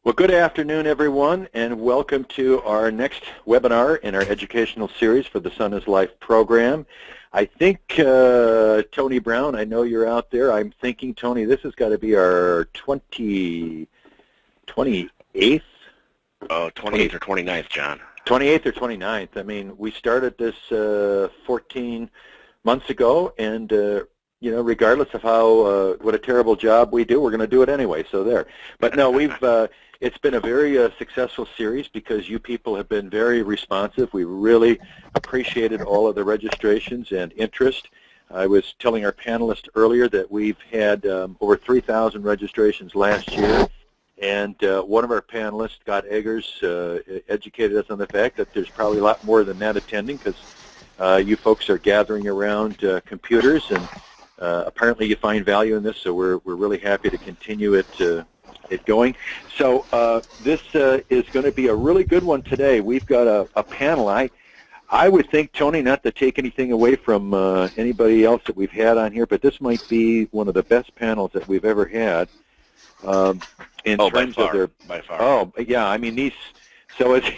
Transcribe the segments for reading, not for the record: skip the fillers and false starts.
Well, good afternoon, everyone, and welcome to our next webinar in our educational series for the Sun is Life program. I think, Tony Brown, I know you're out there. I'm thinking, Tony, this has got to be our 28th? Oh, 28th or 29th, John. 28th or 29th. I mean, we started this 14 months ago, and you know, regardless of how what a terrible job we do, we're going to do it anyway. So there. But no, we've it's been a very successful series because you people have been very responsive. We really appreciated all of the registrations and interest. I was telling our panelists earlier that we've had over 3,000 registrations last year, and one of our panelists, Scott Eggers, educated us on the fact that there's probably a lot more than that attending because you folks are gathering around computers, and apparently you find value in this, so we're really happy to continue it going. So this is going to be a really good one today. We've got a panel. I would think, Tony, not to take anything away from anybody else that we've had on here, but this might be one of the best panels that we've ever had in terms of their. By far. Oh, yeah. I mean, these. So it's,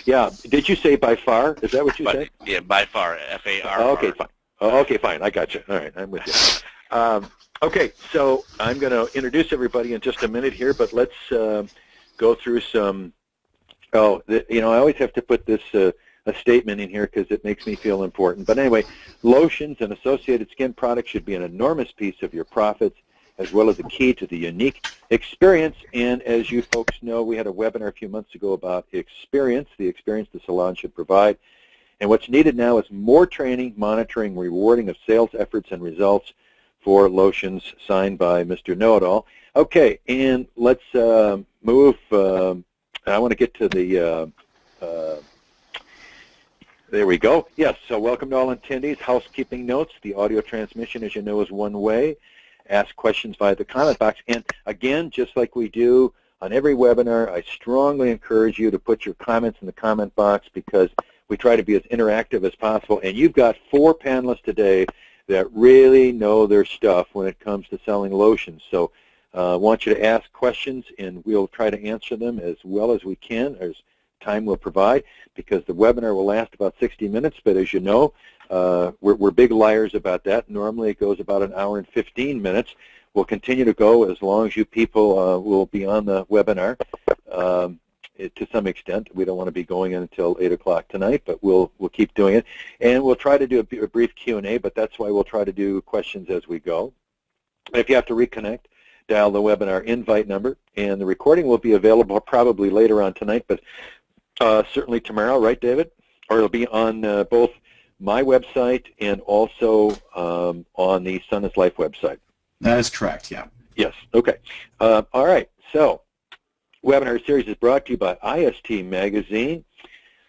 yeah. Did you say by far? Is that what you said? Yeah, by far. F-A-R. Okay, fine. Oh, okay, fine. I got you. All right, I'm with you. Okay, so I'm going to introduce everybody in just a minute here, but let's go through some. Oh, you know, I always have to put this a statement in here because it makes me feel important. But anyway, lotions and associated skin products should be an enormous piece of your profits, as well as a key to the unique experience. And as you folks know, we had a webinar a few months ago about experience, the experience the salon should provide. And what's needed now is more training, monitoring, rewarding of sales efforts and results for Lotions, signed by Mr. Know-It-All. Okay, and let's move. I want to get to the, there we go. Yes, so welcome to all attendees. Housekeeping notes. The audio transmission, as you know, is one way. Ask questions via the comment box. And again, just like we do on every webinar, I strongly encourage you to put your comments in the comment box because we try to be as interactive as possible. And you've got 4 panelists today that really know their stuff when it comes to selling lotions. So I want you to ask questions, and we'll try to answer them as well as we can, as time will provide, because the webinar will last about 60 minutes. But as you know, we're big liars about that. Normally it goes about an hour and 15 minutes. We'll continue to go as long as you people will be on the webinar. To some extent, we don't want to be going until 8 o'clock tonight, but we'll keep doing it, and we'll try to do a brief Q&A. But that's why we'll try to do questions as we go. If you have to reconnect, dial the webinar invite number, and the recording will be available probably later on tonight, but certainly tomorrow, right, David? Or it'll be on both my website and also on the Sun is Life website. That is correct. Yeah. Yes. Okay. All right. So. Webinar series is brought to you by IST Magazine.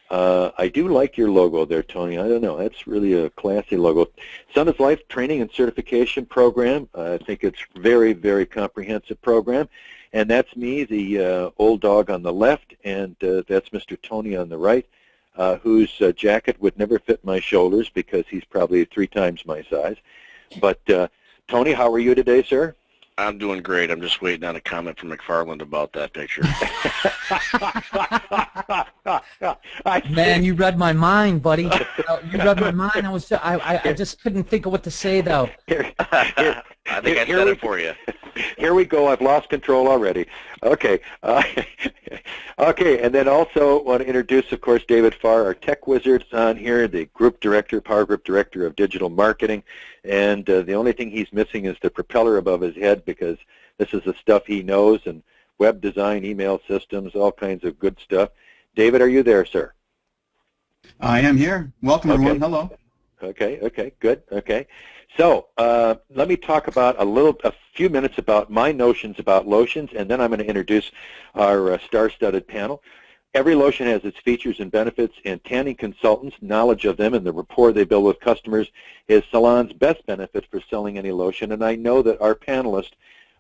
I do like your logo there, Tony. I don't know. That's really a classy logo. Sun is Life Training and Certification Program. I think it's very, very comprehensive program. And that's me, the old dog on the left, and that's Mr. Tony on the right, whose jacket would never fit my shoulders because he's probably 3 times my size. But, Tony, how are you today, sir? I'm doing great. I'm just waiting on a comment from McFarland about that picture. Man, you read my mind, buddy. You read my mind. I just couldn't think of what to say, though. I think I said it for you. Here we go. I've lost control already. Okay. Okay, and then also want to introduce, of course, David Farr, our tech wizard, on here, the group director, Power Group Director of Digital Marketing. And the only thing he's missing is the propeller above his head because this is the stuff he knows, and web design, email systems, all kinds of good stuff. David, are you there, sir? I am here. Welcome, everyone. Hello. Okay, good. Okay. So let me talk about a few minutes about my notions about lotions, and then I'm going to introduce our star-studded panel. Every lotion has its features and benefits, and tanning consultants' knowledge of them and the rapport they build with customers is salon's best benefit for selling any lotion. And I know that our panelists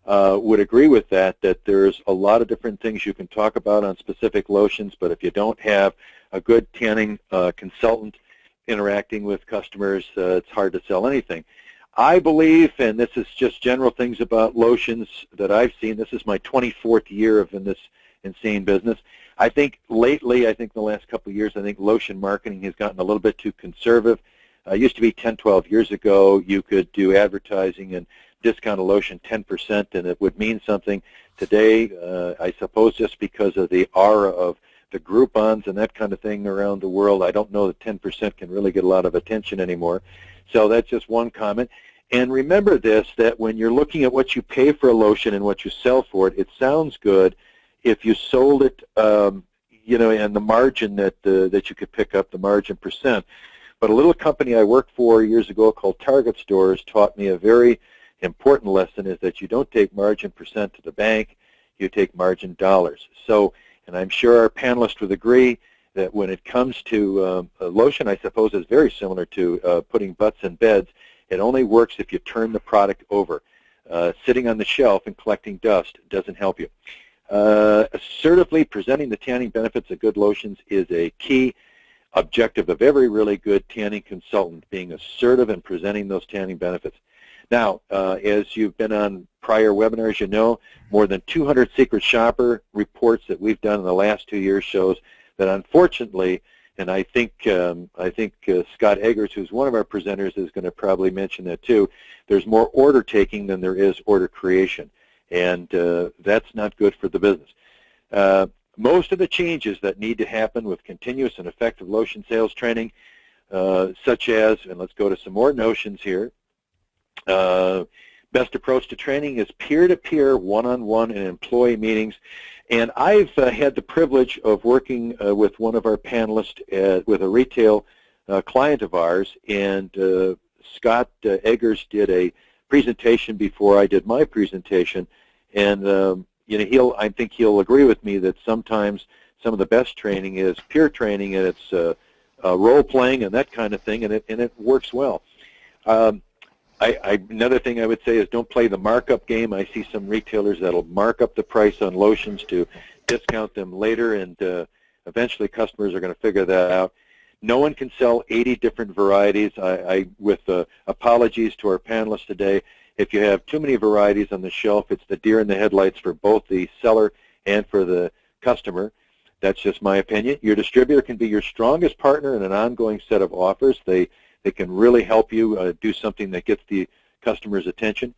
would agree with that there's a lot of different things you can talk about on specific lotions, but if you don't have a good tanning consultant interacting with customers, it's hard to sell anything. I believe, and this is just general things about lotions that I've seen, this is my 24th year in this and seeing business. I think lately, I think the last couple of years, I think Lotion marketing has gotten a little bit too conservative. It used to be 10, 12 years ago, you could do advertising and discount a Lotion 10% and it would mean something. Today, I suppose just because of the aura of the Groupons and that kind of thing around the world, I don't know that 10% can really get a lot of attention anymore. So that's just one comment. And remember this, that when you're looking at what you pay for a lotion and what you sell for it, it sounds good if you sold it, you know, and the margin that you could pick up, the margin percent. But a little company I worked for years ago called Target Stores taught me a very important lesson, is that you don't take margin percent to the bank, you take margin dollars. So, and I'm sure our panelists would agree that when it comes to lotion, I suppose is very similar to putting butts in beds. It only works if you turn the product over. Sitting on the shelf and collecting dust doesn't help you. Assertively presenting the tanning benefits of good lotions is a key objective of every really good tanning consultant, being assertive and presenting those tanning benefits. Now, as you've been on prior webinars, you know, more than 200 secret shopper reports that we've done in the last 2 years shows that unfortunately, and I think Scott Eggers, who's one of our presenters, is going to probably mention that too, there's more order taking than there is order creation, and that's not good for the business. Most of the changes that need to happen with continuous and effective lotion sales training, such as, and let's go to some more notions here, best approach to training is peer-to-peer, one-on-one, and employee meetings. And I've had the privilege of working with one of our panelists with a retail client of ours, and Scott Eggers did a presentation before I did my presentation, and you know, I think he'll agree with me that sometimes some of the best training is peer training, and it's role playing and that kind of thing, and it works well. Another thing I would say is don't play the markup game. I see some retailers that'll mark up the price on lotions to discount them later, and eventually customers are going to figure that out. No one can sell 80 different varieties. With apologies to our panelists today, if you have too many varieties on the shelf, it's the deer in the headlights for both the seller and for the customer. That's just my opinion. Your distributor can be your strongest partner in an ongoing set of offers. They can really help you do something that gets the customer's attention.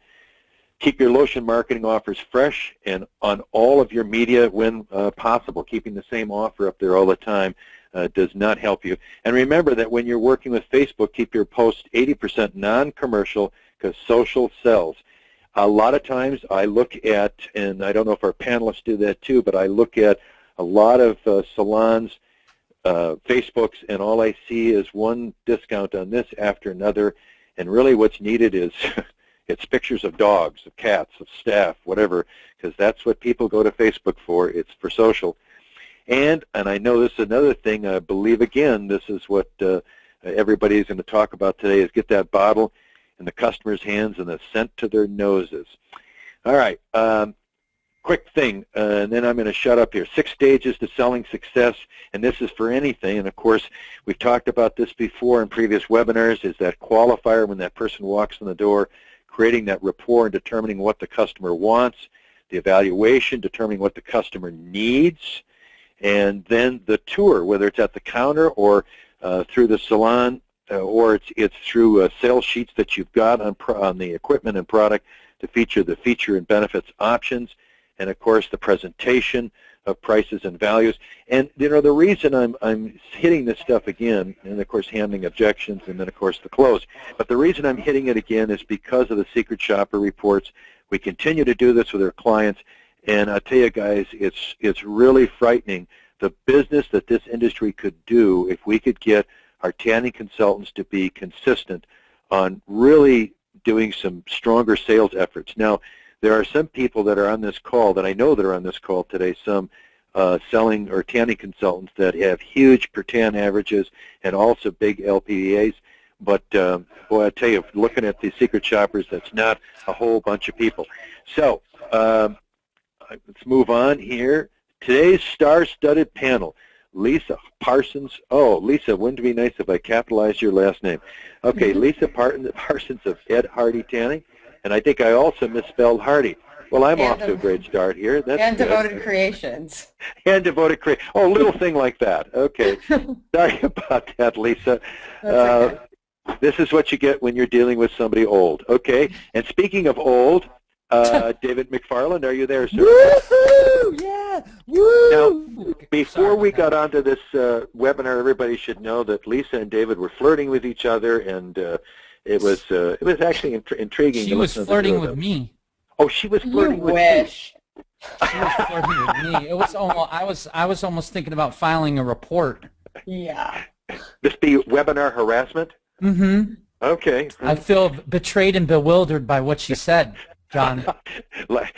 Keep your lotion marketing offers fresh and on all of your media when possible. Keeping the same offer up there all the time does not help you. And remember that when you're working with Facebook, keep your posts 80% non-commercial, because social sells. A lot of times I look at, and I don't know if our panelists do that too, but I look at a lot of salons, Facebooks, and all I see is one discount on this after another, and really what's needed is it's pictures of dogs, of cats, of staff, whatever, because that's what people go to Facebook for. It's for social. And I know this is another thing, I believe, again, this is what everybody is going to talk about today, is get that bottle in the customer's hands and the scent to their noses. All right. Quick thing, and then I'm going to shut up here. 6 stages to selling success, and this is for anything. And, of course, we've talked about this before in previous webinars, is that qualifier when that person walks in the door, creating that rapport and determining what the customer wants, the evaluation, determining what the customer needs, and then the tour, whether it's at the counter or through the salon, or it's through sales sheets that you've got on the equipment and product to feature the feature and benefits options, and of course the presentation of prices and values. And you know, the reason I'm hitting this stuff again, and of course handling objections, and then of course the close, but the reason I'm hitting it again is because of the secret shopper reports. We continue to do this with our clients, and I tell you guys, it's really frightening the business that this industry could do if we could get our tanning consultants to be consistent on really doing some stronger sales efforts. Now, there are some people that are on this call, that I know that are on this call today, some selling or tanning consultants that have huge per tan averages and also big LPVAs. But boy, I tell you, looking at the secret shoppers, that's not a whole bunch of people. So let's move on here. Today's star-studded panel, Lisa Parsons. Oh, Lisa, wouldn't it be nice if I capitalized your last name? Okay, Lisa Parsons of Ed Hardy Tanning. And I think I also misspelled Hardy. Well, I'm off to a great start here. That's and good. Devoted Creations. And Devoted Creations. Oh, a little thing like that. Okay. Sorry about that, Lisa. That's okay. This is what you get when you're dealing with somebody old. Okay. And speaking of old, David McFarland, are you there, sir? Woohoo! Yeah! Woo! Now, before we got onto this webinar, everybody should know that Lisa and David were flirting with each other, and it was actually intriguing. She was flirting with me. Oh, she was flirting with wish. me. She was flirting with me. It was almost. I was almost thinking about filing a report. Yeah. This be webinar harassment? Mm-hmm. Okay. I feel betrayed and bewildered by what she said, John.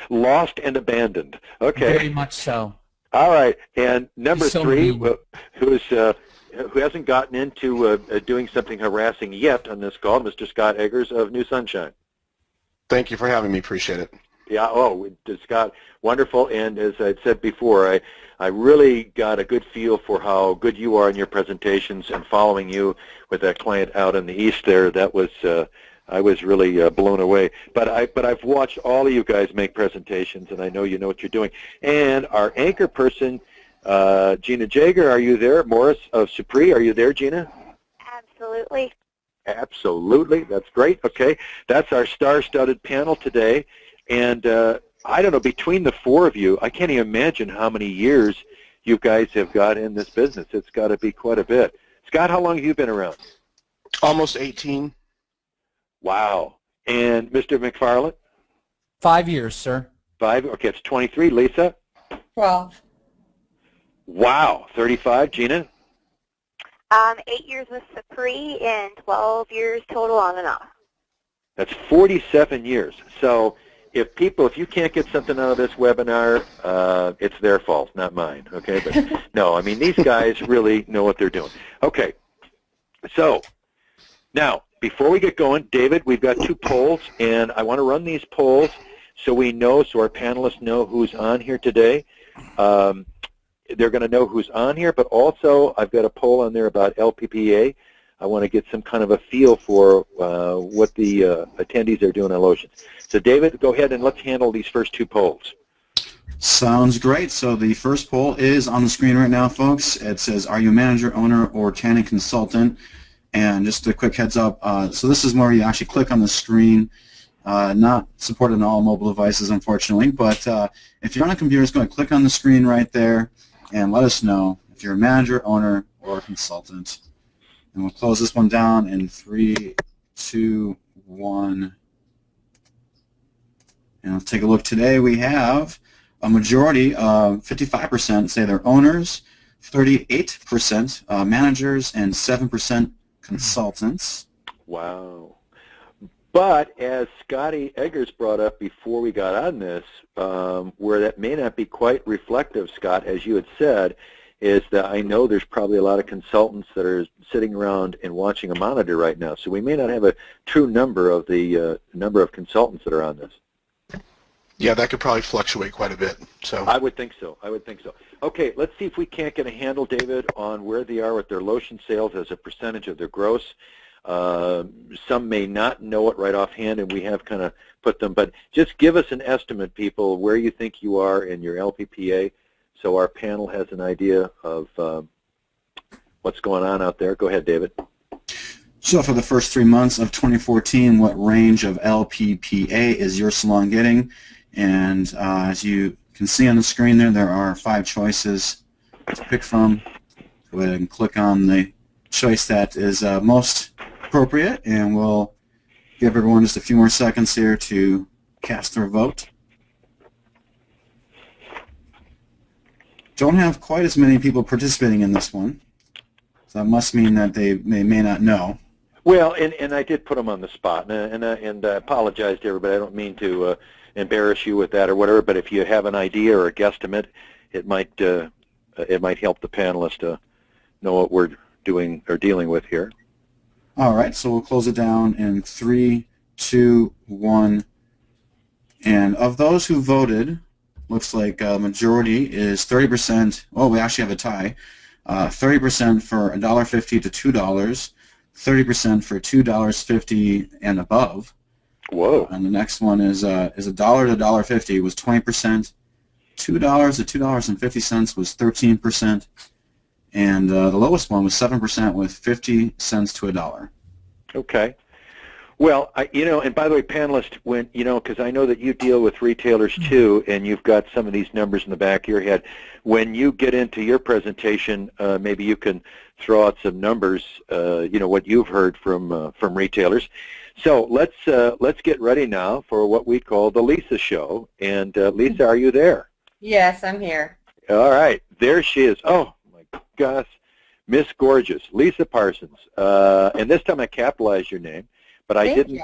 Lost and abandoned. Okay. Very much so. All right. And number So three, mean. who hasn't gotten into doing something harassing yet on this call, Mr. Scott Eggers of New Sunshine. Thank you for having me. Appreciate it. Yeah. Oh, Scott, wonderful. And as I said before, I really got a good feel for how good you are in your presentations, and following you with that client out in the east there. That was I was really blown away. But I've watched all of you guys make presentations, and I know you know what you're doing. And our anchor person, Gina Jager, are you there? Morris of Supri, are you there, Gina? Absolutely. Absolutely. That's great. Okay. That's our star-studded panel today. And I don't know, between the four of you, I can't even imagine how many years you guys have got in this business. It's got to be quite a bit. Scott, how long have you been around? Almost 18. Wow. And Mr. McFarland? 5 years, sir. 5? Okay, it's 23. Lisa? 12. Wow. 35. Gina? 8 years with Supri and 12 years total on and off. That's 47 years. So if you can't get something out of this webinar, it's their fault, not mine, okay? But no, I mean, these guys really know what they're doing. Okay, so now, before we get going, David, we've got 2 polls, and I want to run these polls so our panelists know who's on here today. They're going to know who's on here, but also I've got a poll on there about LPPA. I want to get some kind of a feel for what the attendees are doing on Lotion. So, David, go ahead and let's handle these first 2 polls. Sounds great. So the first poll is on the screen right now, folks. It says, are you a manager, owner, or tanning consultant? And just a quick heads up, so this is where you actually click on the screen. Not supported on all mobile devices, unfortunately, but if you're on a computer, just going to click on the screen right there and let us know if you're a manager, owner, or consultant. And we'll close this one down in 3, 2, 1. And let's take a look. Today we have a majority of 55% say they're owners, 38% managers, and 7% consultants. Wow. But as Scotty Eggers brought up before we got on this, where that may not be quite reflective, Scott, as you had said, is that I know there's probably a lot of consultants that are sitting around and watching a monitor right now. So we may not have a true number of the number of consultants that are on this. Yeah, that could probably fluctuate quite a bit. So I would think so. I would think so. Okay, let's see if we can't get a handle, David, on where they are with their lotion sales as a percentage of their gross. Some may not know it right offhand, and we have kind of put them, but just give us an estimate, people, where you think you are in your LPPA, so our panel has an idea of what's going on out there. Go ahead, David. So for the first 3 months of 2014, what range of LPPA is your salon getting? And as you can see on the screen there are 5 choices to pick from. Go ahead and click on the choice that is most appropriate, and we'll give everyone just a few more seconds here to cast their vote. Don't have quite as many people participating in this one, so that must mean that they may not know. Well, and I did put them on the spot, and I apologize to everybody. I don't mean to embarrass you with that or whatever, but if you have an idea or a guesstimate, it might help the panelists to know what we're doing or dealing with here. All right, so we'll close it down in 3, 2, 1. And of those who voted, looks like a majority is 30%. Well, we actually have a tie. 30% for $1.50 to $2, 30% for $2.50 and above, Whoa. And the next one is $1 to $1.50 was 20%. $2 to $2.50 was 13%. And the lowest one was 7% with 50 cents to $1. Okay. Well, and by the way, panelists, because I know that you deal with retailers too, and you've got some of these numbers in the back of your head. When you get into your presentation, maybe you can throw out some numbers, what you've heard from retailers. So let's get ready now for what we call the Lisa Show. And Lisa, are you there? Yes, I'm here. All right, there she is. Oh my gosh, Miss Gorgeous, Lisa Parsons. And this time I capitalized your name. But I didn't.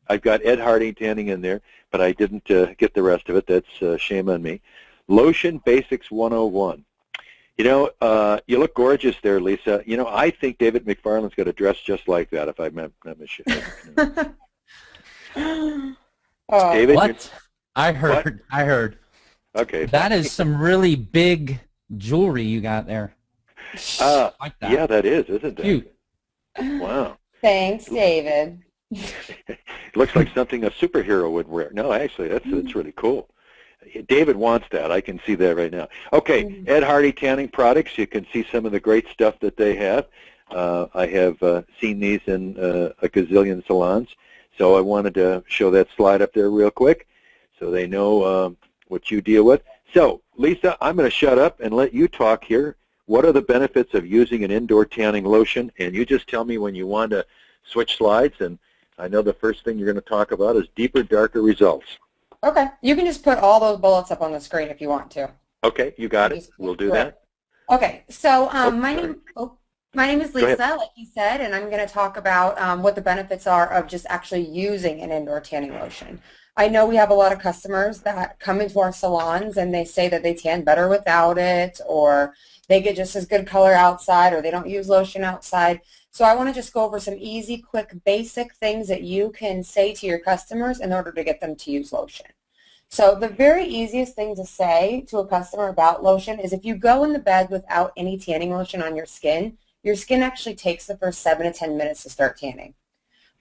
I've got Ed Harding Tanning in there, but I didn't get the rest of it. That's shame on me. Lotion Basics 101. You look gorgeous there, Lisa. I think David McFarland's got a dress just like that. If I'm not mistaken. David, what? I heard. What? I heard. Okay. That is some really big jewelry you got there. Like that. Yeah, that is, isn't it? Cute. Wow. Thanks, David. It looks like something a superhero would wear. No, actually, that's really cool. David wants that. I can see that right now. Okay, Ed Hardy Tanning Products. You can see some of the great stuff that they have. I have seen these in a gazillion salons, so I wanted to show that slide up there real quick so they know what you deal with. So, Lisa, I'm going to shut up and let you talk here. What are the benefits of using an indoor tanning lotion? And you just tell me when you want to switch slides, and I know the first thing you're going to talk about is deeper, darker results. Okay. You can just put all those bullets up on the screen if you want to. Okay, you got it. We'll do that. Okay. So my name is Lisa, like you said, and I'm going to talk about what the benefits are of just actually using an indoor tanning lotion. I know we have a lot of customers that come into our salons and they say that they tan better without it, or they get just as good color outside, or they don't use lotion outside. So I want to just go over some easy, quick, basic things that you can say to your customers in order to get them to use lotion. So the very easiest thing to say to a customer about lotion is if you go in the bed without any tanning lotion on your skin actually takes the first 7 to 10 minutes to start tanning.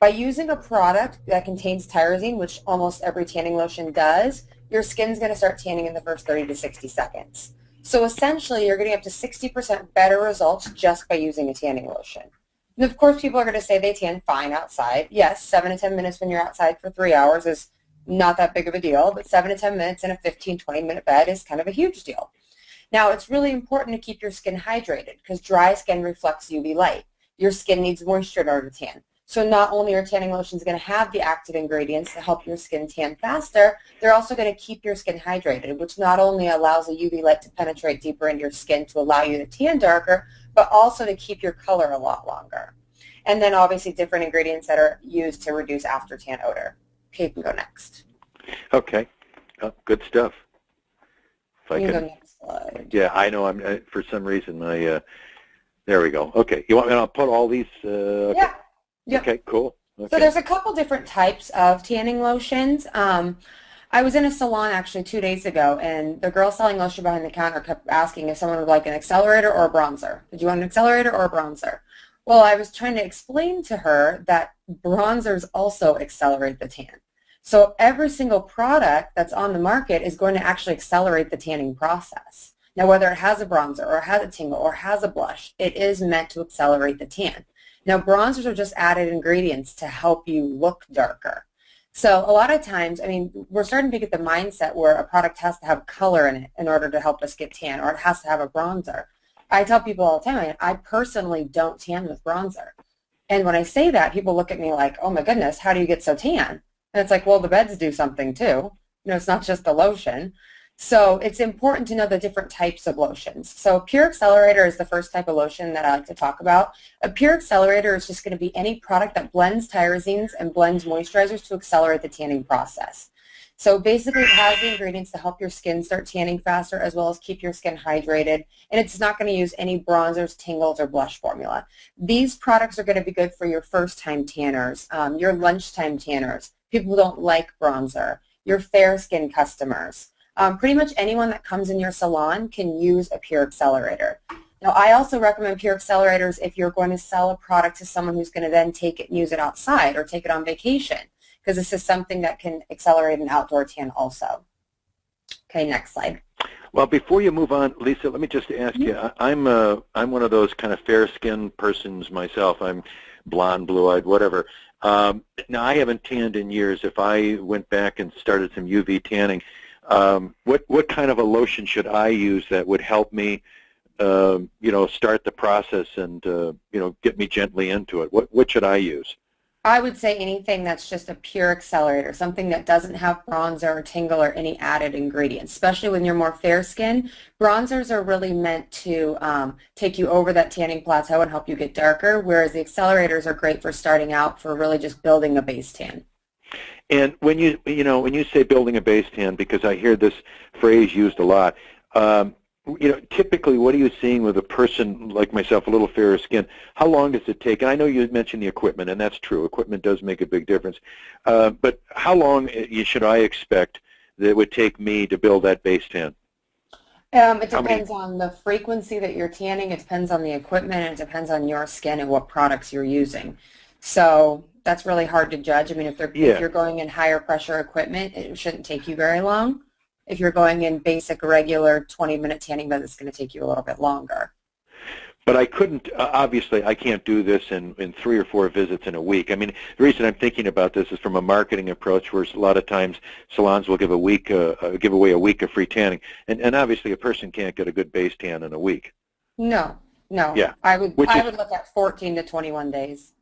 By using a product that contains tyrosine, which almost every tanning lotion does, your skin's going to start tanning in the first 30 to 60 seconds. So essentially, you're getting up to 60% better results just by using a tanning lotion. And of course, people are going to say they tan fine outside. Yes, 7 to 10 minutes when you're outside for 3 hours is not that big of a deal, but 7 to 10 minutes in a 15, 20-minute bed is kind of a huge deal. Now, it's really important to keep your skin hydrated because dry skin reflects UV light. Your skin needs moisture in order to tan. So not only are tanning lotions going to have the active ingredients to help your skin tan faster, they're also going to keep your skin hydrated, which not only allows the UV light to penetrate deeper into your skin to allow you to tan darker, but also to keep your color a lot longer. And then obviously different ingredients that are used to reduce after tan odor. Okay, you can go next. Okay, good stuff. If I can go next slide. Yeah, I know. For some reason there we go. Okay, you want me to put all these? Okay. Yeah. Yep. Okay, cool. Okay. So there's a couple different types of tanning lotions. I was in a salon actually 2 days ago, and the girl selling lotion behind the counter kept asking if someone would like an accelerator or a bronzer. Did you want an accelerator or a bronzer? Well, I was trying to explain to her that bronzers also accelerate the tan. So every single product that's on the market is going to actually accelerate the tanning process. Now, whether it has a bronzer or has a tingle or has a blush, it is meant to accelerate the tan. Now, bronzers are just added ingredients to help you look darker. So a lot of times, I mean, we're starting to get the mindset where a product has to have color in it in order to help us get tan, or it has to have a bronzer. I tell people all the time, I personally don't tan with bronzer. And when I say that, people look at me like, oh my goodness, how do you get so tan? And it's like, well, the beds do something too. It's not just the lotion. So it's important to know the different types of lotions. So Pure Accelerator is the first type of lotion that I like to talk about. A Pure Accelerator is just going to be any product that blends tyrosines and blends moisturizers to accelerate the tanning process. So basically it has the ingredients to help your skin start tanning faster as well as keep your skin hydrated. And it's not going to use any bronzers, tingles, or blush formula. These products are going to be good for your first-time tanners, your lunchtime tanners, people who don't like bronzer, your fair skin customers. Pretty much anyone that comes in your salon can use a Pure Accelerator. Now, I also recommend Pure Accelerators if you're going to sell a product to someone who's going to then take it and use it outside or take it on vacation. because this is something that can accelerate an outdoor tan also. Okay, next slide. Well, before you move on, Lisa, let me just ask you. I'm one of those kind of fair-skinned persons myself. I'm blonde, blue-eyed, whatever. Now, I haven't tanned in years. If I went back and started some UV tanning, what kind of a lotion should I use that would help me, start the process and get me gently into it? What should I use? I would say anything that's just a pure accelerator, something that doesn't have bronzer or tingle or any added ingredients, especially when you're more fair skin. Bronzers are really meant to take you over that tanning plateau and help you get darker, whereas the accelerators are great for starting out for really just building a base tan. And when you say building a base tan, because I hear this phrase used a lot, typically, what are you seeing with a person like myself, a little fairer skin? How long does it take? And I know you mentioned the equipment, and that's true. Equipment does make a big difference. But how long should I expect that it would take me to build that base tan? It depends on the frequency that you're tanning. It depends on the equipment. And it depends on your skin and what products you're using. So that's really hard to judge. I mean, if you're going in higher pressure equipment, it shouldn't take you very long. If you're going in basic, regular 20-minute tanning bed, it's going to take you a little bit longer. But I couldn't, obviously, I can't do this in 3 or 4 visits in a week. I mean, the reason I'm thinking about this is from a marketing approach where a lot of times salons will give away a week of free tanning. And obviously, a person can't get a good base tan in a week. No. Yeah. I would look at 14 to 21 days.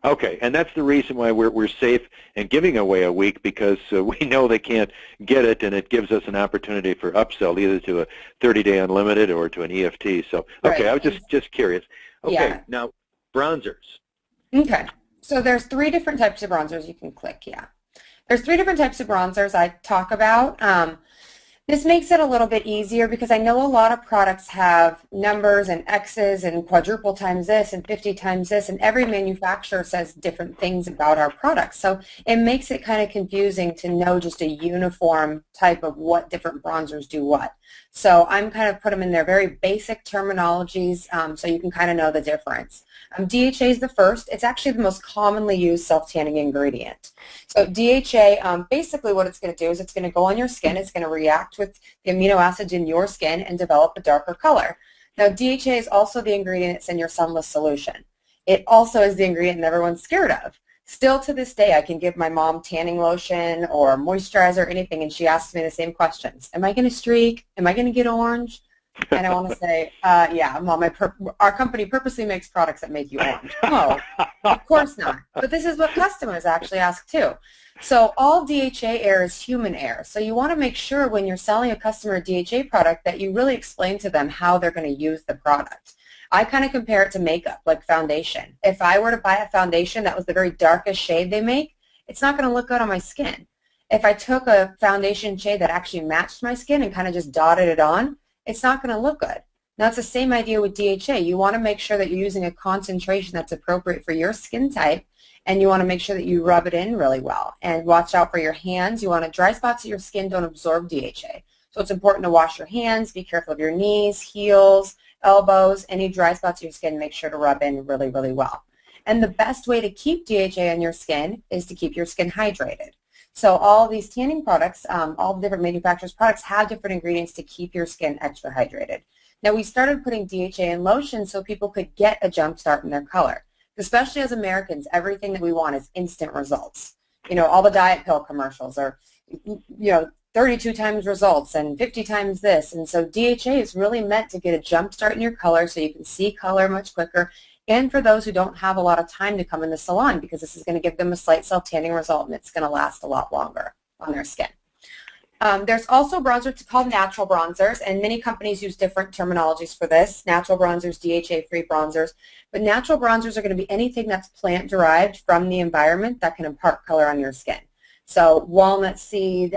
Okay, and that's the reason why we're safe in giving away a week, because we know they can't get it, and it gives us an opportunity for upsell either to a 30-day unlimited or to an EFT. So, okay, I was just curious. Okay, yeah. Now, bronzers. Okay, so there's 3 different types of bronzers you can click, yeah. There's 3 different types of bronzers I talk about. This makes it a little bit easier because I know a lot of products have numbers and X's and quadruple times this and 50 times this, and every manufacturer says different things about our products. So it makes it kind of confusing to know just a uniform type of what different bronzers do what. So I'm kind of put them in their very basic terminologies so you can kind of know the difference. DHA is the first. It's actually the most commonly used self-tanning ingredient. So DHA, basically what it's going to do is it's going to go on your skin. It's going to react with the amino acids in your skin and develop a darker color. Now, DHA is also the ingredient that's in your sunless solution. It also is the ingredient that everyone's scared of. Still to this day, I can give my mom tanning lotion or moisturizer or anything, and she asks me the same questions. Am I going to streak? Am I going to get orange? And I want to say, yeah, Mom, our company purposely makes products that make you orange. No, of course not. But this is what customers actually ask too. So all DHA air is human air. So you want to make sure when you're selling a customer a DHA product that you really explain to them how they're going to use the product. I kind of compare it to makeup, like foundation. If I were to buy a foundation that was the very darkest shade they make, it's not going to look good on my skin. If I took a foundation shade that actually matched my skin and kind of just dotted it on, it's not going to look good. Now, it's the same idea with DHA. You want to make sure that you're using a concentration that's appropriate for your skin type, and you want to make sure that you rub it in really well. And watch out for your hands. You want dry spots of your skin don't absorb DHA. So it's important to wash your hands, be careful of your knees, heels, elbows, any dry spots of your skin, make sure to rub in really, really well. And the best way to keep DHA on your skin is to keep your skin hydrated. So all these tanning products, all the different manufacturers' products have different ingredients to keep your skin extra hydrated. Now, we started putting DHA in lotion so people could get a jump start in their color. Especially as Americans, everything that we want is instant results. You know, all the diet pill commercials are, 32 times results and 50 times this. And so DHA is really meant to get a jump start in your color so you can see color much quicker, and for those who don't have a lot of time to come in the salon, because this is going to give them a slight self-tanning result and it's going to last a lot longer on their skin. There's also bronzers called natural bronzers, and many companies use different terminologies for this. Natural bronzers, DHA-free bronzers. But natural bronzers are going to be anything that's plant-derived from the environment that can impart color on your skin. So walnut seed,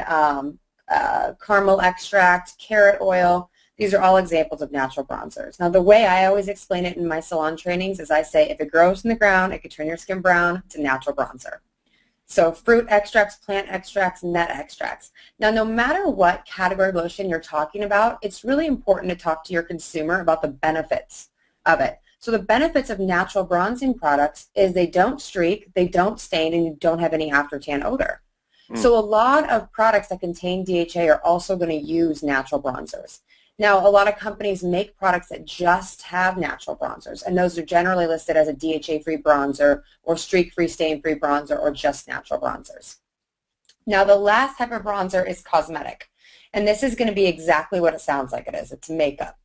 caramel extract, carrot oil, these are all examples of natural bronzers. Now, the way I always explain it in my salon trainings is I say if it grows in the ground, it could turn your skin brown, it's a natural bronzer. So fruit extracts, plant extracts, nut extracts. Now, no matter what category of lotion you're talking about, it's really important to talk to your consumer about the benefits of it. So the benefits of natural bronzing products is they don't streak, they don't stain, and you don't have any after tan odor. So a lot of products that contain DHA are also going to use natural bronzers. Now, a lot of companies make products that just have natural bronzers, and those are generally listed as a DHA-free bronzer or streak-free, stain-free bronzer or just natural bronzers. Now, the last type of bronzer is cosmetic, and this is going to be exactly what it sounds like it is. It's makeup.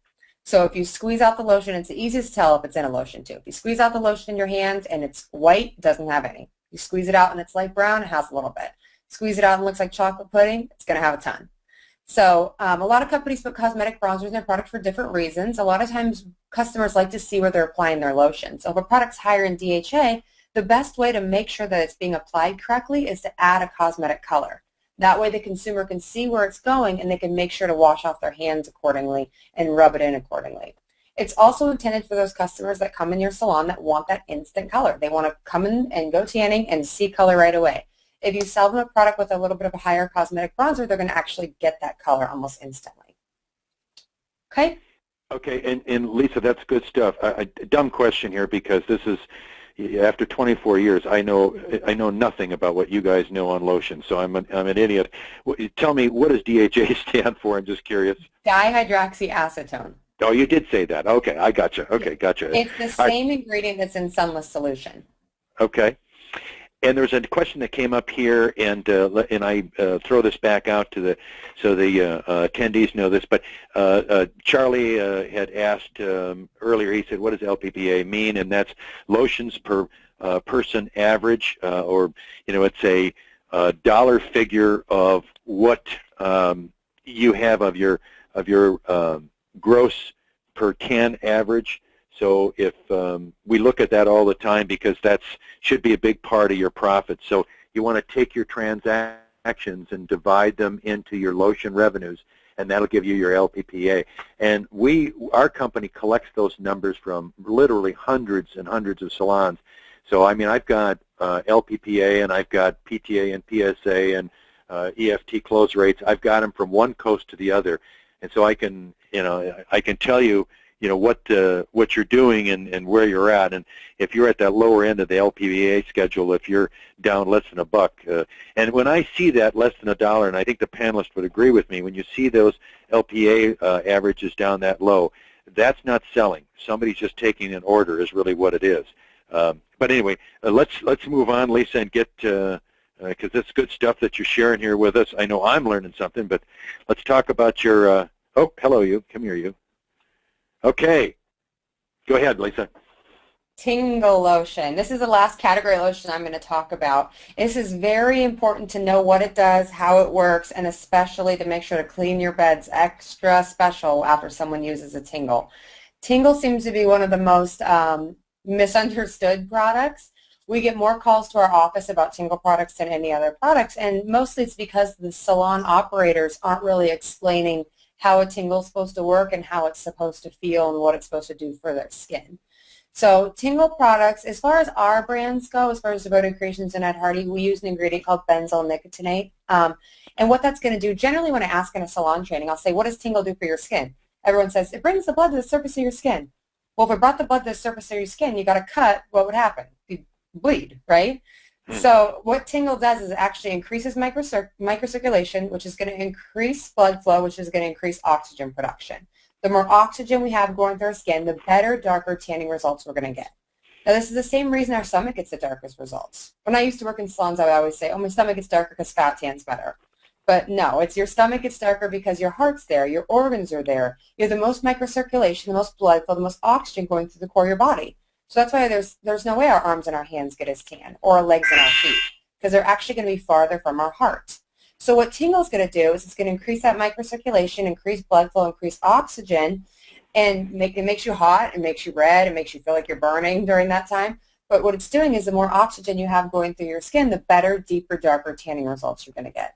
So if you squeeze out the lotion, it's the easiest to tell if it's in a lotion tube. If you squeeze out the lotion in your hands and it's white, it doesn't have any. You squeeze it out and it's light brown, it has a little bit. Squeeze it out and it looks like chocolate pudding, it's going to have a ton. So a lot of companies put cosmetic bronzers in their product for different reasons. A lot of times customers like to see where they're applying their lotion. So if a product's higher in DHA, the best way to make sure that it's being applied correctly is to add a cosmetic color. That way the consumer can see where it's going and they can make sure to wash off their hands accordingly and rub it in accordingly. It's also intended for those customers that come in your salon that want that instant color. They want to come in and go tanning and see color right away. If you sell them a product with a little bit of a higher cosmetic bronzer, they're going to actually get that color almost instantly. Okay? Okay, and Lisa, that's good stuff. A dumb question here because this is, after 24 years, I know nothing about what you guys know on lotion, so I'm an idiot. Tell me, what does DHA stand for? I'm just curious. Dihydroxyacetone. Oh, you did say that. Okay, I gotcha. Okay, gotcha. It's the same ingredient that's in Sunless solution. Okay. And there's a question that came up here, and I throw this back out to the attendees know this. But Charlie had asked earlier. He said, "What does LPPA mean?" And that's lotions per person average, or it's a dollar figure of what you have of your gross per tan average. So if we look at that all the time because that should be a big part of your profit. So you want to take your transactions and divide them into your lotion revenues, and that'll give you your LPPA. And our company collects those numbers from literally hundreds and hundreds of salons. So I mean, I've got LPPA and I've got PTA and PSA and EFT close rates. I've got them from one coast to the other, and so I can tell you what you're doing and where you're at, and if you're at that lower end of the LPPA schedule, if you're down less than $1, and when I see that less than $1, and I think the panelists would agree with me, when you see those LPA averages down that low, that's not selling. Somebody's just taking an order is really what it is. But anyway, let's move on, Lisa, and get because it's good stuff that you're sharing here with us. I know I'm learning something, but let's talk about your. Oh, hello, you. Come here, you. Okay. Go ahead, Lisa. Tingle lotion. This is the last category of lotion I'm going to talk about. This is very important to know what it does, how it works, and especially to make sure to clean your beds extra special after someone uses a Tingle. Tingle seems to be one of the most misunderstood products. We get more calls to our office about Tingle products than any other products, and mostly it's because the salon operators aren't really explaining how a Tingle is supposed to work and how it's supposed to feel and what it's supposed to do for their skin. So Tingle products, as far as our brands go, as far as Devoted Creations and Ed Hardy, we use an ingredient called benzyl nicotinate. And what that's going to do, generally when I ask in a salon training, I'll say, what does Tingle do for your skin? Everyone says, it brings the blood to the surface of your skin. Well, if it brought the blood to the surface of your skin, you got to cut, what would happen? You'd bleed, right? So what Tingle does is it actually increases microcirculation, which is going to increase blood flow, which is going to increase oxygen production. The more oxygen we have going through our skin, the better, darker tanning results we're going to get. Now, this is the same reason our stomach gets the darkest results. When I used to work in salons, I would always say, oh, my stomach gets darker because fat tans better. But no, it's your stomach gets darker because your heart's there, your organs are there. You have the most microcirculation, the most blood flow, the most oxygen going through the core of your body. So that's why there's no way our arms and our hands get as tan, or our legs and our feet, because they're actually going to be farther from our heart. So what Tingle is going to do is it's going to increase that microcirculation, increase blood flow, increase oxygen, and it makes you hot, it makes you red, it makes you feel like you're burning during that time. But what it's doing is the more oxygen you have going through your skin, the better, deeper, darker tanning results you're going to get.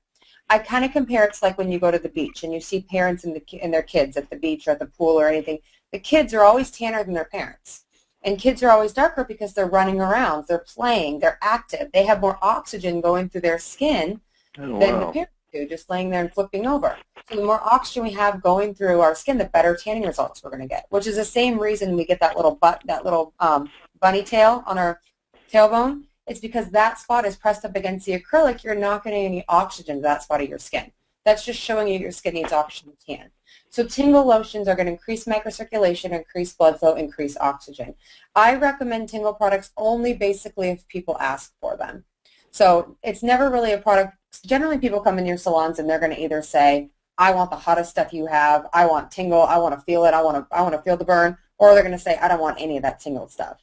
I kind of compare it to like when you go to the beach and you see parents and their kids at the beach or at the pool or anything. The kids are always tanner than their parents. And kids are always darker because they're running around, they're playing, they're active. They have more oxygen going through their skin than the parents to, just laying there and flipping over. So the more oxygen we have going through our skin, the better tanning results we're going to get, which is the same reason we get that little bunny tail on our tailbone. It's because that spot is pressed up against the acrylic. You're not getting any oxygen to that spot of your skin. That's just showing you your skin needs oxygen to tan. So tingle lotions are going to increase microcirculation, increase blood flow, increase oxygen. I recommend tingle products only basically if people ask for them. So it's never really a product. Generally people come in your salons and they're going to either say, I want the hottest stuff you have, I want tingle, I want to feel it, I want to feel the burn, or they're going to say, I don't want any of that tingle stuff.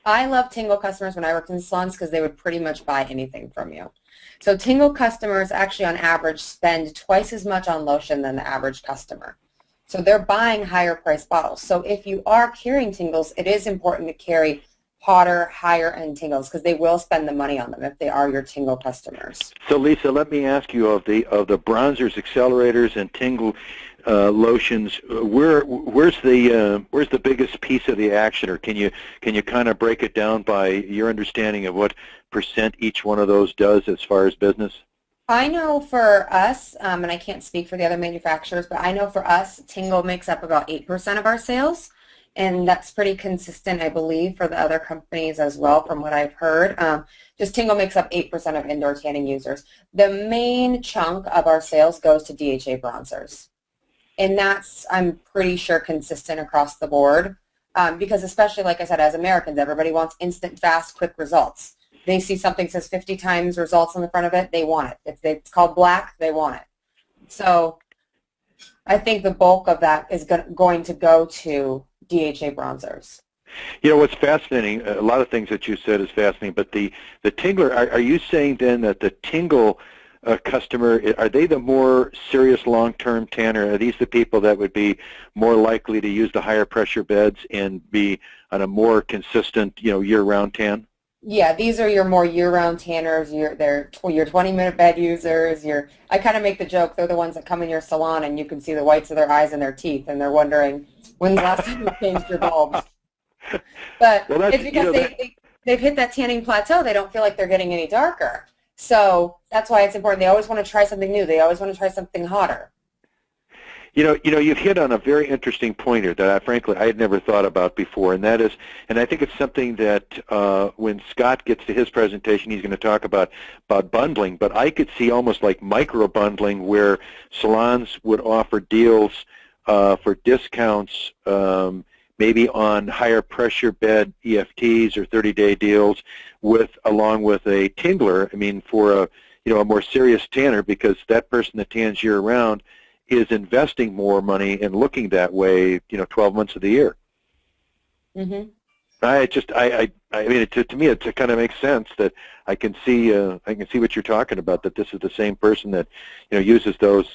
I love tingle customers when I worked in salons because they would pretty much buy anything from you. So tingle customers actually on average spend twice as much on lotion than the average customer. So they're buying higher priced bottles. So if you are carrying tingles, it is important to carry hotter, higher end tingles because they will spend the money on them if they are your tingle customers. So Lisa, let me ask you, of the bronzers, accelerators, and tingle lotions, where's the biggest piece of the action, or can you kind of break it down by your understanding of what percent each one of those does as far as business? I know for us, and I can't speak for the other manufacturers, but I know for us, tingle makes up about 8% of our sales, and that's pretty consistent, I believe, for the other companies as well, from what I've heard. Just tingle makes up 8% of indoor tanning users. The main chunk of our sales goes to DHA bronzers. And that's, I'm pretty sure, consistent across the board because especially, like I said, as Americans, everybody wants instant, fast, quick results. They see something that says 50 times results on the front of it, they want it. If it's called black, they want it. So I think the bulk of that is going to go to DHA bronzers. You know, what's fascinating, a lot of things that you said is fascinating, but the tingler, are you saying then that the tingle customer, are they the more serious long-term tanner? Are these the people that would be more likely to use the higher pressure beds and be on a more consistent, year-round tan? Yeah, these are your more year-round tanners. They're your 20-minute bed users. I kind of make the joke, they're the ones that come in your salon and you can see the whites of their eyes and their teeth, and they're wondering, when's the last time you changed your bulbs? But well, it's because they've hit that tanning plateau. They don't feel like they're getting any darker. So that's why it's important. They always want to try something new. They always want to try something hotter. You've hit on a very interesting point here that frankly I had never thought about before, and that is, and I think it's something that when Scott gets to his presentation, he's going to talk about bundling. But I could see almost like micro bundling, where salons would offer deals for discounts, maybe on higher pressure bed EFTs or 30-day deals, along with a tingler. I mean, for a more serious tanner, because that person that tans year round is investing more money and looking that way, 12 months of the year. Mm-hmm. To me, it kind of makes sense that I can see what you're talking about. That this is the same person that uses those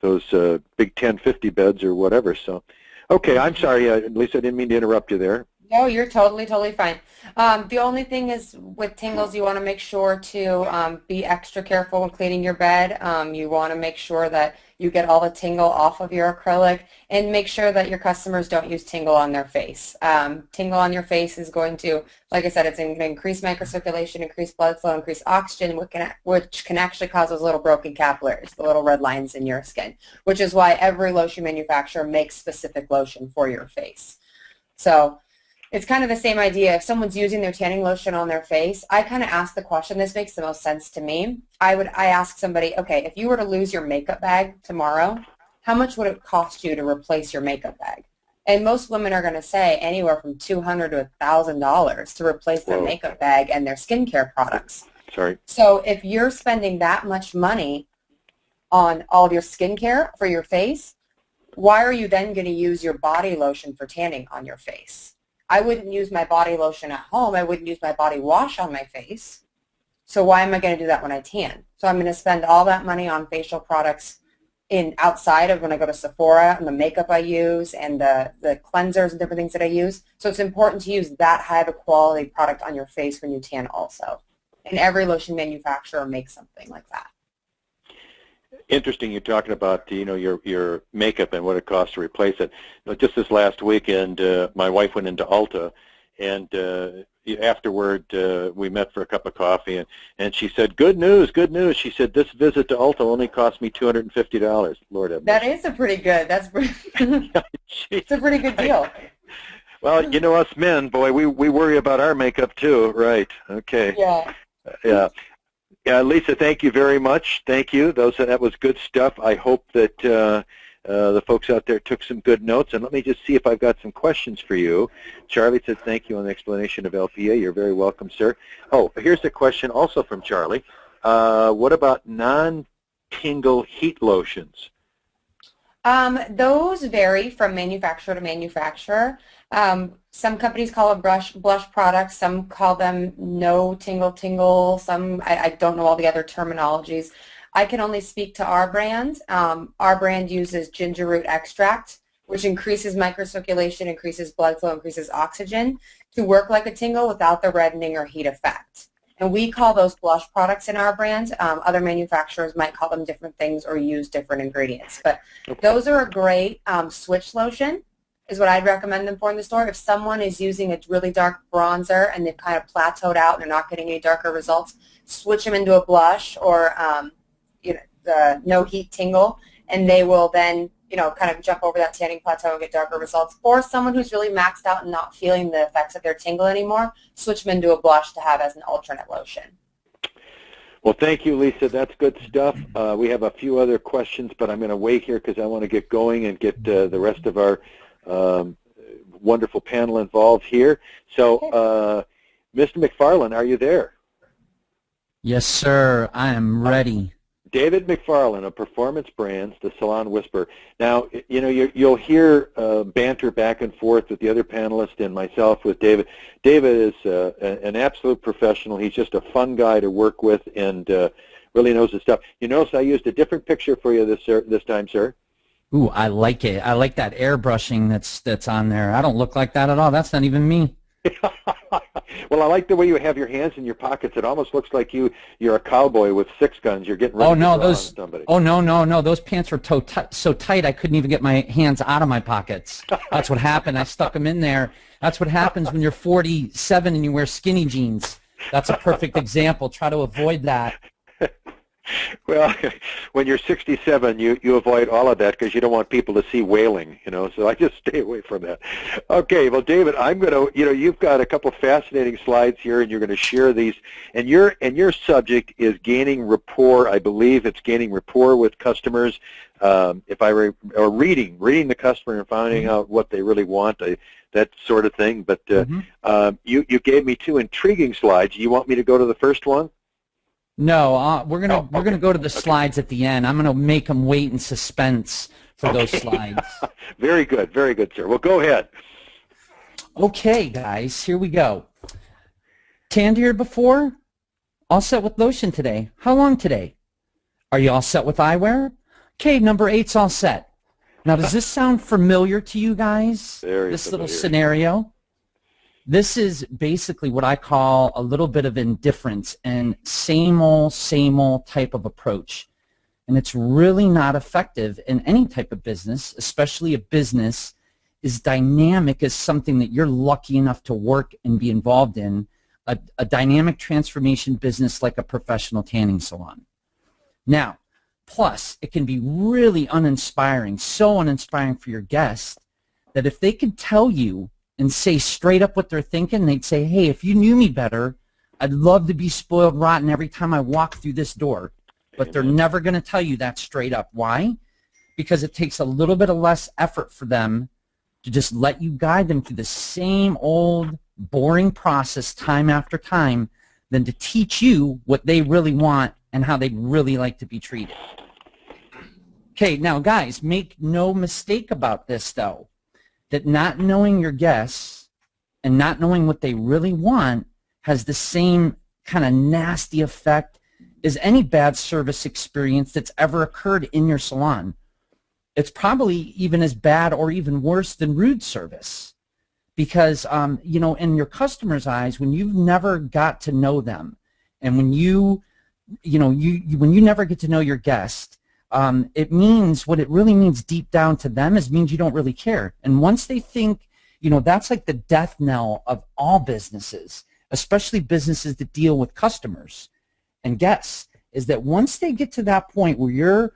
big 1050 beds or whatever. So, okay, I'm sorry, Lisa, I didn't mean to interrupt you there. No, you're totally fine. The only thing is with tingles, you want to make sure to be extra careful when cleaning your bed. You want to make sure that you get all the tingle off of your acrylic, and make sure that your customers don't use tingle on their face. Tingle on your face is going to, like I said, it's going to increase microcirculation, increase blood flow, increase oxygen, which can actually cause those little broken capillaries, the little red lines in your skin, which is why every lotion manufacturer makes specific lotion for your face. So it's kind of the same idea. If someone's using their tanning lotion on their face, I kind of ask the question, this makes the most sense to me. I ask somebody, okay, if you were to lose your makeup bag tomorrow, how much would it cost you to replace your makeup bag? And most women are going to say anywhere from $200 to $1,000 to replace their makeup bag and their skincare products. Sorry. So if you're spending that much money on all of your skincare for your face, why are you then going to use your body lotion for tanning on your face? I wouldn't use my body lotion at home. I wouldn't use my body wash on my face. So why am I going to do that when I tan? So I'm going to spend all that money on facial products outside of when I go to Sephora, and the makeup I use and the cleansers and different things that I use. So it's important to use that high of a quality product on your face when you tan also. And every lotion manufacturer makes something like that. Interesting, you're talking about your makeup and what it costs to replace it. Just this last weekend, my wife went into Ulta, and afterward we met for a cup of coffee, and she said, "Good news, good news." She said, "This visit to Ulta only cost me $250." Lord have mercy. That is a pretty good. It's a pretty good deal. Well, you know us men, boy, we worry about our makeup too, right? Okay. Yeah. Yeah. Yeah, Lisa, thank you very much. Thank you. That was good stuff. I hope that the folks out there took some good notes. And let me just see if I've got some questions for you. Charlie said thank you on the explanation of LPA. You're very welcome, sir. Oh, here's a question also from Charlie. What about non-tingle heat lotions? Those vary from manufacturer to manufacturer. Some companies call them blush products. Some call them no tingle. Some, I don't know all the other terminologies. I can only speak to our brand. Our brand uses ginger root extract, which increases microcirculation, increases blood flow, increases oxygen to work like a tingle without the reddening or heat effect. And we call those blush products in our brand. Other manufacturers might call them different things or use different ingredients. But those are a great switch lotion is what I'd recommend them for in the store. If someone is using a really dark bronzer and they've kind of plateaued out and they're not getting any darker results, switch them into a blush or the no heat tingle, and they will then kind of jump over that tanning plateau and get darker results. Or someone who's really maxed out and not feeling the effects of their tingle anymore, switch them into a blush to have as an alternate lotion. Well, thank you, Lisa. That's good stuff. We have a few other questions, but I'm going to wait here because I want to get going and get the rest of our wonderful panel involved here. So, Mr. McFarland, are you there? Yes, sir. I am ready. David McFarland of Performance Brands, the Salon Whisperer. Now, you'll hear banter back and forth with the other panelists and myself with David. David is an absolute professional. He's just a fun guy to work with and really knows his stuff. You notice I used a different picture for you this time, sir. Ooh, I like it. I like that airbrushing that's on there. I don't look like that at all. That's not even me. Well, I like the way you have your hands in your pockets. It almost looks like you're a cowboy with 6 guns. You're getting ready to draw on somebody. Oh, no. Those pants were so tight I couldn't even get my hands out of my pockets. That's what happened. I stuck them in there. That's what happens when you're 47 and you wear skinny jeans. That's a perfect example. Try to avoid that. Well, when you're 67, you avoid all of that because you don't want people to see wailing, so I just stay away from that. Okay, well, David, I'm going to, you've got a couple fascinating slides here, and you're going to share these, and your subject is gaining rapport. I believe it's gaining rapport with customers, or reading the customer and finding out what they really want, that sort of thing. But you gave me 2 intriguing slides. You want me to go to the first one? No, we're gonna go to the slides at the end. I'm gonna make them wait in suspense for those slides. Very good, sir. Well, go ahead. Okay, guys, here we go. Tanned here before? All set with lotion today. How long today? Are you all set with eyewear? Okay, number 8's all set. Now, does this sound familiar to you guys? This little scenario? This is basically what I call a little bit of indifference and same old type of approach. And it's really not effective in any type of business, especially a business as dynamic as something that you're lucky enough to work and be involved in, a dynamic transformation business like a professional tanning salon. Now, plus, it can be really uninspiring, so uninspiring for your guests that if they can tell you and say straight up what they're thinking, they'd say, hey, if you knew me better, I'd love to be spoiled rotten every time I walk through this door. But they're never going to tell you that straight up. Why? Because it takes a little bit of less effort for them to just let you guide them through the same old boring process time after time than to teach you what they really want and how they'd really like to be treated. Okay, now guys, make no mistake about this though, that not knowing your guests and not knowing what they really want has the same kind of nasty effect as any bad service experience that's ever occurred in your salon. It's probably even as bad or even worse than rude service because, in your customer's eyes, when you've never got to know them and when when you never get to know your guest, it means what it really means deep down to them is means you don't really care. And once they think you know, that's like the death knell of all businesses, especially businesses that deal with customers and guests, is that once they get to that point where your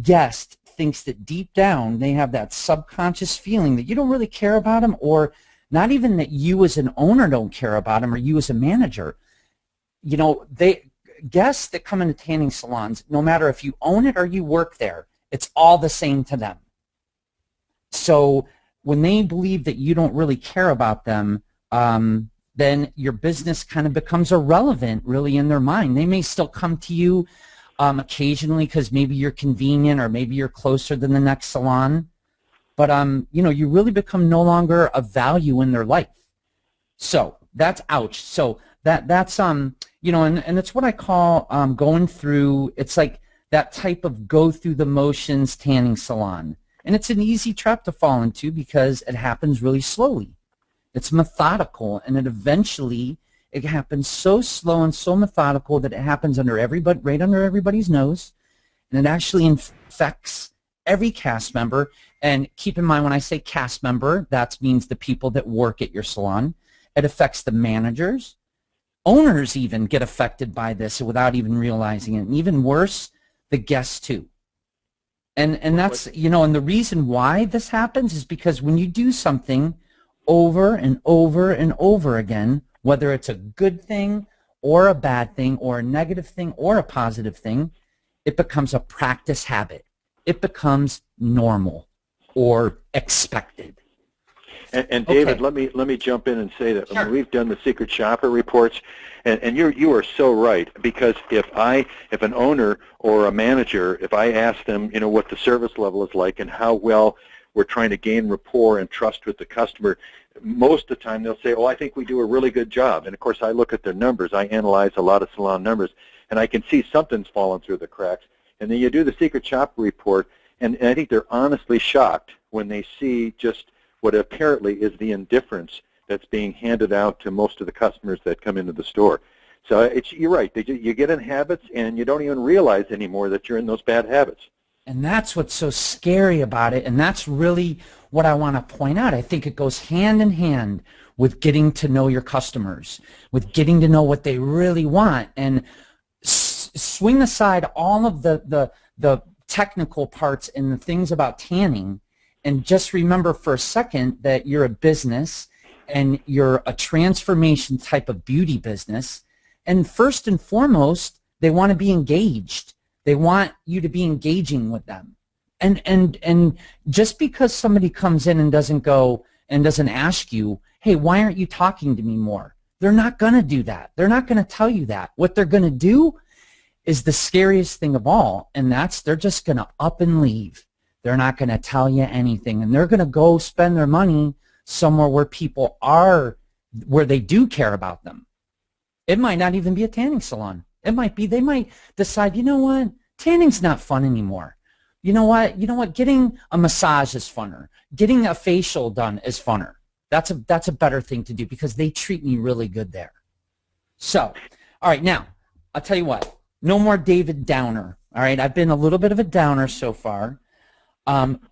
guest thinks that deep down they have that subconscious feeling that you don't really care about them, or not even that you as an owner don't care about them or you as a manager, you know, guests that come into tanning salons, no matter if you own it or you work there, it's all the same to them. So when they believe that you don't really care about them, then your business kind of becomes irrelevant really in their mind. They may still come to you occasionally because maybe you're convenient or maybe you're closer than the next salon, but you know, you really become no longer of value in their life. So that's ouch. So that's you know, and it's what I call going through. It's like that type of go through the motions tanning salon, and it's an easy trap to fall into because it happens really slowly. It's methodical, and it happens so slow and so methodical that it happens right under everybody's nose, and it actually infects every cast member. And keep in mind, when I say cast member, that means the people that work at your salon. It affects the managers. Owners even get affected by this without even realizing it, and even worse, the guests too. And that's, you know, and the reason why this happens is because when you do something over and over and over again, whether it's a good thing or a bad thing or a negative thing or a positive thing, it becomes a practice habit. It becomes normal or expected. And David, Okay. let me jump in and say that Sure. we've done the secret shopper reports, and you are so right, because if an owner or a manager, if I ask them, you know, what the service level is like and how well we're trying to gain rapport and trust with the customer, most of the time they'll say, oh, I think we do a really good job. And of course I look at their numbers. I analyze a lot of salon numbers, and I can see something's fallen through the cracks. And then you do the secret shopper report, and I think they're honestly shocked when they see just what apparently is the indifference that's being handed out to most of the customers that come into the store. So you're right. You get in habits, and you don't even realize anymore that you're in those bad habits. And that's what's so scary about it, and that's really what I want to point out. I think it goes hand in hand with getting to know your customers, with getting to know what they really want, and swing aside all of the technical parts and the things about tanning, and just remember for a second that you're a business and you're a transformation type of beauty business, and first and foremost, they want to be engaged. They want you to be engaging with them. And just because somebody comes in and doesn't ask you, hey, why aren't you talking to me more? They're not going to do that. They're not going to tell you that. What they're going to do is the scariest thing of all, and that's they're just going to up and leave. They're not going to tell you anything, and they're going to go spend their money somewhere where people are, where they do care about them. It might not even be a tanning salon. It might be, they might decide, you know what, tanning's not fun anymore. You know what, getting a massage is funner. Getting a facial done is funner. That's a better thing to do because they treat me really good there. So, all right, now, I'll tell you what, no more David Downer. All right, I've been a little bit of a downer so far.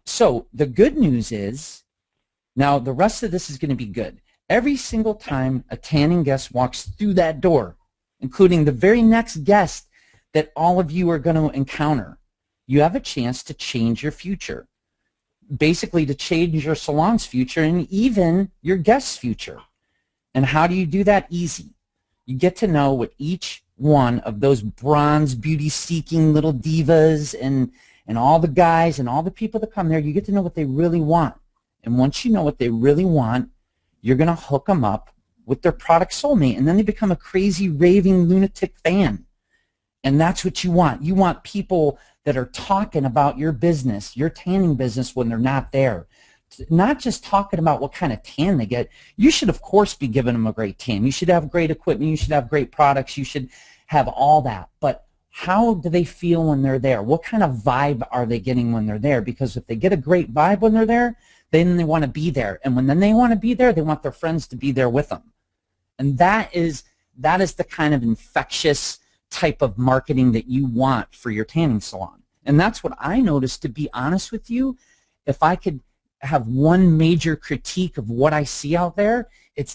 So the good news is, now the rest of this is going to be good. Every single time a tanning guest walks through that door, including the very next guest that all of you are going to encounter, you have a chance to change your future. Basically to change your salon's future and even your guest's future. And how do you do that? Easy. You get to know what each one of those bronze beauty-seeking little divas and all the guys and all the people that come there, you get to know what they really want. And once you know what they really want, you're going to hook them up with their product soulmate, and then they become a crazy, raving, lunatic fan. And that's what you want. You want people that are talking about your business, your tanning business, when they're not there. Not just talking about what kind of tan they get. You should, of course, be giving them a great tan. You should have great equipment. You should have great products. You should have all that. But how do they feel when they're there? What kind of vibe are they getting when they're there? Because if they get a great vibe when they're there, then they want to be there. And when then they want to be there, they want their friends to be there with them. And that is the kind of infectious type of marketing that you want for your tanning salon. And that's what I noticed, to be honest with you. If I could have one major critique of what I see out there,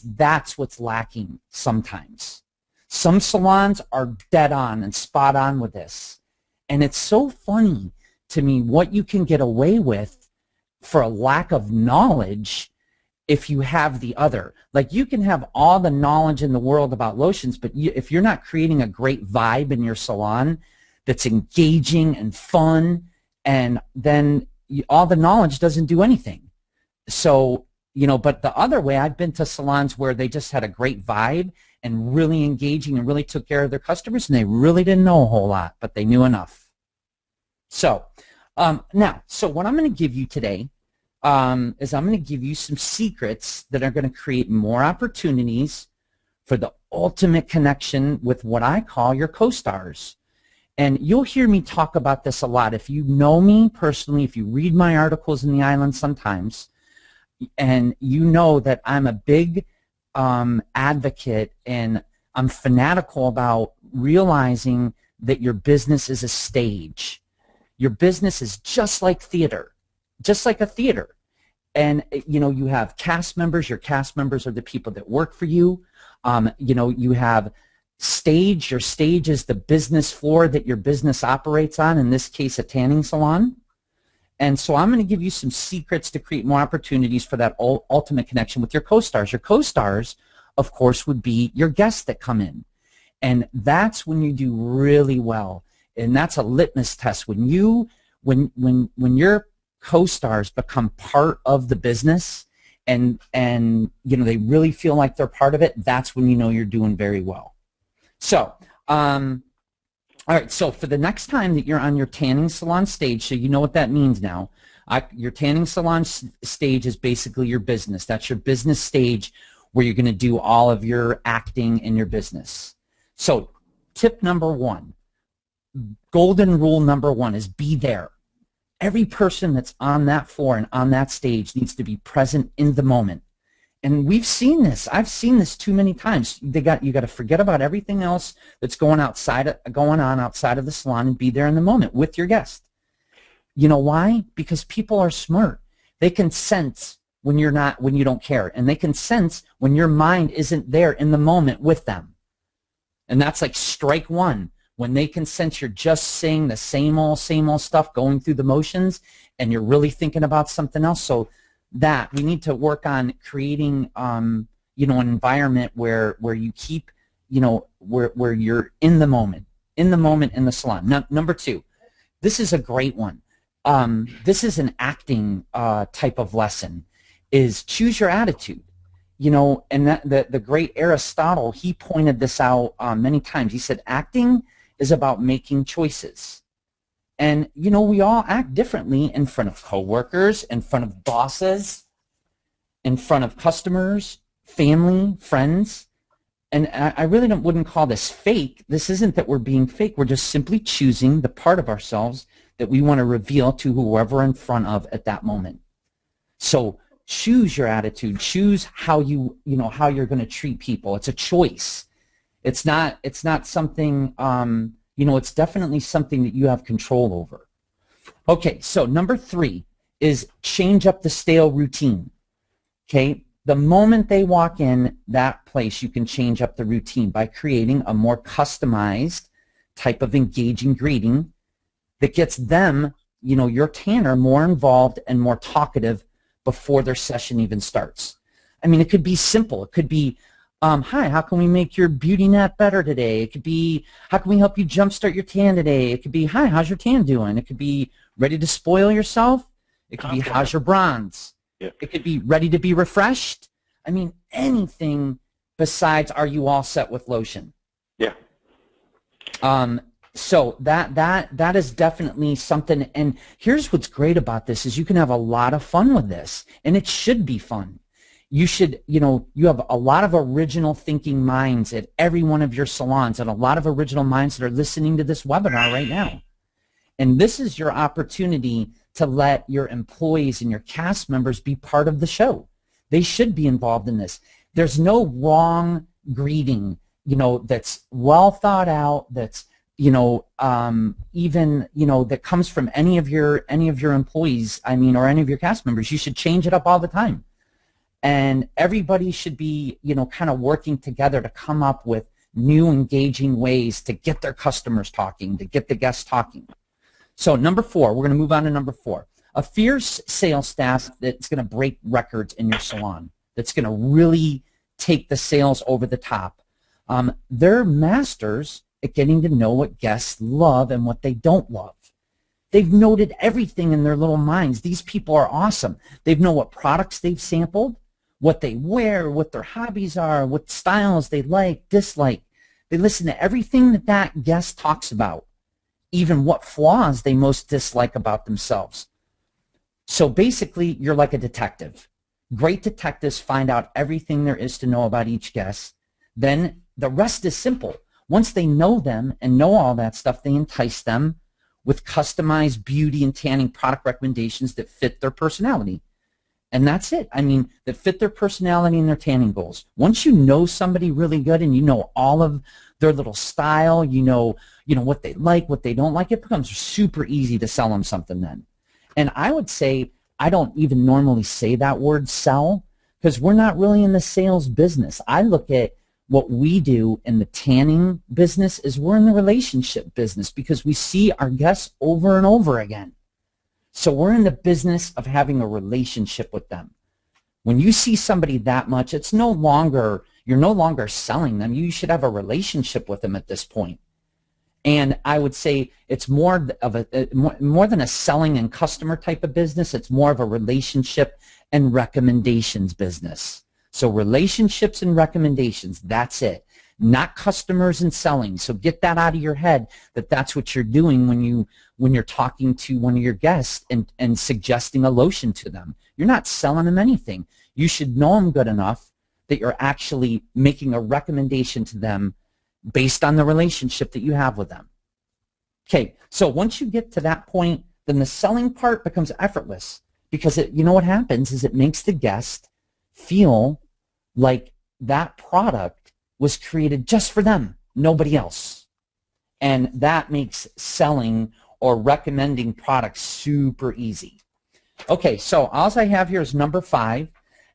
that's what's lacking sometimes. Some salons are dead on and spot on with this. And it's so funny to me what you can get away with for a lack of knowledge if you have the other. Like, you can have all the knowledge in the world about lotions, but if you're not creating a great vibe in your salon that's engaging and fun, and then all the knowledge doesn't do anything. So, but the other way, I've been to salons where they just had a great vibe and really engaging and really took care of their customers, and they really didn't know a whole lot, but they knew enough. So so what I'm going to give you today is I'm going to give you some secrets that are going to create more opportunities for the ultimate connection with what I call your co-stars. And you'll hear me talk about this a lot. If you know me personally, if you read my articles in the island sometimes, and you know that I'm a big advocate and I'm fanatical about realizing that your business is a stage. Your business is just like theater, just like a theater. And, you have cast members. Your cast members are the people that work for you. You have stage. Your stage is the business floor that your business operates on, in this case, a tanning salon. And so I'm going to give you some secrets to create more opportunities for that ultimate connection with your co-stars. Your co-stars, of course, would be your guests that come in. And that's when you do really well. And that's a litmus test. When your co-stars become part of the business and they really feel like they're part of it, that's when you know you're doing very well. So, all right, so for the next time that you're on your tanning salon stage, so you know what that means now. Your tanning salon stage is basically your business. That's your business stage where you're going to do all of your acting in your business. So tip number one, golden rule number one is be there. Every person that's on that floor and on that stage needs to be present in the moment. And we've seen this. I've seen this too many times. You got to forget about everything else that's going on outside of the salon and be there in the moment with your guest. You know why? Because people are smart. They can sense when you don't care, and they can sense when your mind isn't there in the moment with them. And that's like strike one. When they can sense you're just saying the same old stuff, going through the motions, and you're really thinking about something else. So that we need to work on creating, an environment where you keep, where you're in the moment in the salon. Now, number two, this is a great one. This is an acting type of lesson. Is choose your attitude. And that the great Aristotle, he pointed this out many times. He said acting is about making choices. And, we all act differently in front of coworkers, in front of bosses, in front of customers, family, friends. And I really wouldn't call this fake. This isn't that we're being fake. We're just simply choosing the part of ourselves that we want to reveal to whoever in front of at that moment. So choose your attitude. Choose how how you're going to treat people. It's a choice. It's not something, it's definitely something that you have control over. Okay, so number three is change up the stale routine. Okay, the moment they walk in that place, you can change up the routine by creating a more customized type of engaging greeting that gets them, your tanner, more involved and more talkative before their session even starts. I mean, it could be simple. It could be, hi, how can we make your beauty nap better today? It could be, how can we help you jumpstart your tan today? It could be, hi, how's your tan doing? It could be, ready to spoil yourself? It could be, how's your bronze? Yeah. It could be, ready to be refreshed? I mean, anything besides, are you all set with lotion? Yeah. So that is definitely something. And here's what's great about this is you can have a lot of fun with this, and it should be fun. You should, you have a lot of original thinking minds at every one of your salons, and a lot of original minds that are listening to this webinar right now. And this is your opportunity to let your employees and your cast members be part of the show. They should be involved in this. There's no wrong greeting, that's well thought out, that's even, that comes from any of your employees, or any of your cast members. You should change it up all the time. And everybody should be, kind of working together to come up with new engaging ways to get their customers talking, to get the guests talking. So number 4, we're going to move on to number 4. A fierce sales staff that's going to break records in your salon, that's going to really take the sales over the top. They're masters at getting to know what guests love and what they don't love. They've noted everything in their little minds. These people are awesome. They know what products they've sampled, what they wear, what their hobbies are, what styles they like, dislike. They listen to everything that guest talks about, even what flaws they most dislike about themselves. So basically, you're like a detective. Great detectives find out everything there is to know about each guest. Then the rest is simple. Once they know them and know all that stuff, they entice them with customized beauty and tanning product recommendations that fit their personality. And that's it. That fit their personality and their tanning goals. Once you know somebody really good and you know all of their little style, you know what they like, what they don't like, it becomes super easy to sell them something then. And I would say I don't even normally say that word sell, because we're not really in the sales business. I look at what we do in the tanning business is we're in the relationship business, because we see our guests over and over again. So we're in the business of having a relationship with them. When you see somebody that much, you're no longer selling them. You should have a relationship with them at this point. And I would say it's more than a selling and customer type of business. It's more of a relationship and recommendations business. So relationships and recommendations, that's it. Not customers and selling. So get that out of your head, that's what you're doing when you're talking to one of your guests and suggesting a lotion to them. You're not selling them anything. You should know them good enough that you're actually making a recommendation to them based on the relationship that you have with them. Okay, so once you get to that point, then the selling part becomes effortless, because what happens is it makes the guest feel like that product was created just for them, nobody else. And that makes selling or recommending products super easy. Okay, so all I have here is number 5.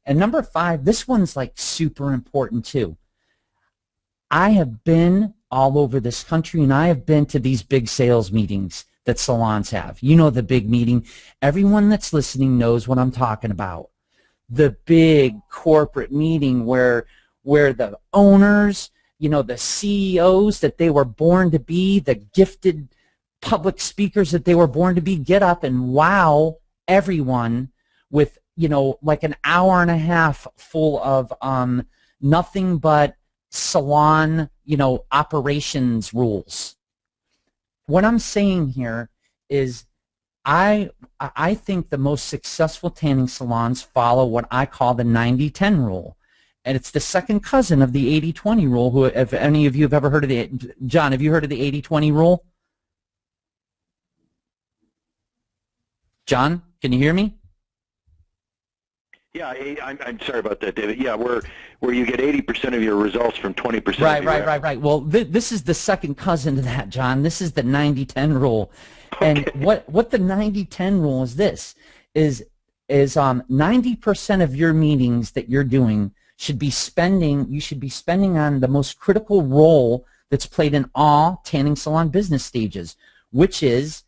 And number 5, this one's like super important too. I have been all over this country, and I have been to these big sales meetings that salons have. You know the big meeting. Everyone that's listening knows what I'm talking about. The big corporate meeting where the owners, the CEOs that they were born to be, the gifted public speakers that they were born to be, get up and wow everyone with, like an hour and a half full of nothing but salon, operations rules. What I'm saying here is I think the most successful tanning salons follow what I call the 90-10 rule. And it's the second cousin of the 80-20 rule. If any of you have ever heard of John, have you heard of the 80-20 rule? John, can you hear me? Yeah, I'm sorry about that, David. Yeah, where you get 80% of your results from 20%. Right. Well, this is the second cousin to that, John. This is the 90-10 rule. Okay. And what the 90-10 rule is is 90% of your meetings that you're doing you should be spending on the most critical role that's played in all tanning salon business stages, which is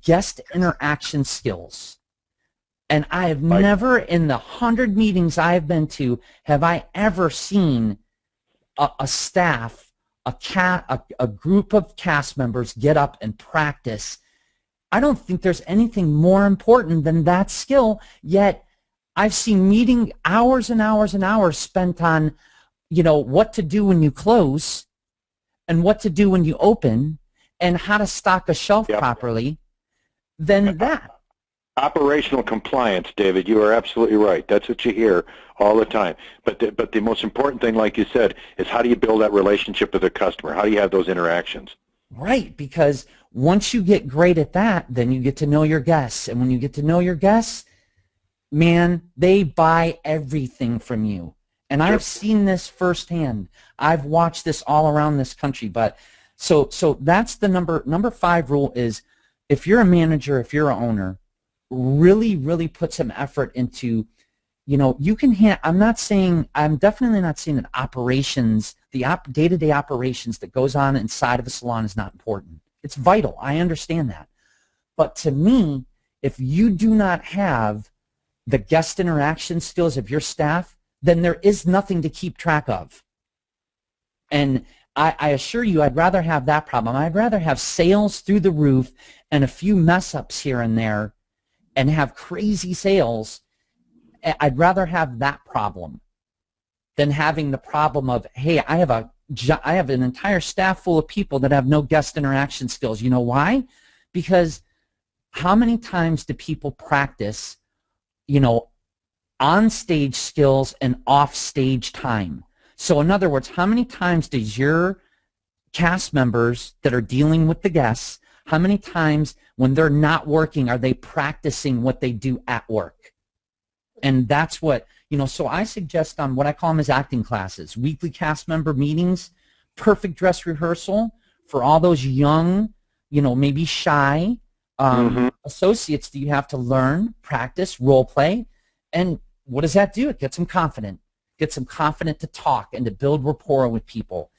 guest interaction skills. And I have never, in the 100 meetings I have been to, have I ever seen a staff, a group of cast members get up and practice. I don't think there's anything more important than that skill, yet I've seen meeting hours and hours and hours spent on, what to do when you close and what to do when you open and how to stock a shelf properly than that. Operational compliance, David, you are absolutely right. That's what you hear all the time. But the most important thing, like you said, is how do you build that relationship with the customer? How do you have those interactions? Right, because once you get great at that, then you get to know your guests. And when you get to know your guests, man, they buy everything from you. And I've seen this firsthand. I've watched this all around this country. But So that's the number 5 rule is, if you're a manager, if you're an owner, really put some effort into, you can I'm definitely not saying that operations, the day-to-day operations that goes on inside of a salon is not important. It's vital. I understand that. But to me, if you do not have the guest interaction skills of your staff, then there is nothing to keep track of. And I assure you, I'd rather have that problem. I'd rather have sales through the roof and a few mess-ups here and there and have crazy sales. I'd rather have that problem than having the problem of, hey, I have an entire staff full of people that have no guest interaction skills. You know why? Because how many times do people practice, on-stage skills and off-stage time? So in other words, how many times does your cast members that are dealing with the guests, how many times when they're not working are they practicing what they do at work? And that's what, so I suggest on what I call them as acting classes, weekly cast member meetings, perfect dress rehearsal for all those young, maybe shy associates that you have to learn, practice, role play. And what does that do? It gets them confident. Gets them confident to talk and to build rapport with people.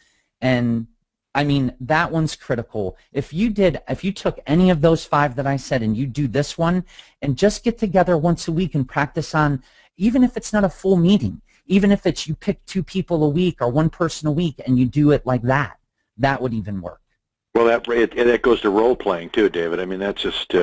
And I mean, that one's critical. If you took any of those 5 that I said and you do this one and just get together once a week and practice on, even if it's not a full meeting, even if it's you pick 2 people a week or 1 person a week and you do it like that, that would even work. Well, that goes to role playing too, David. I mean, that's just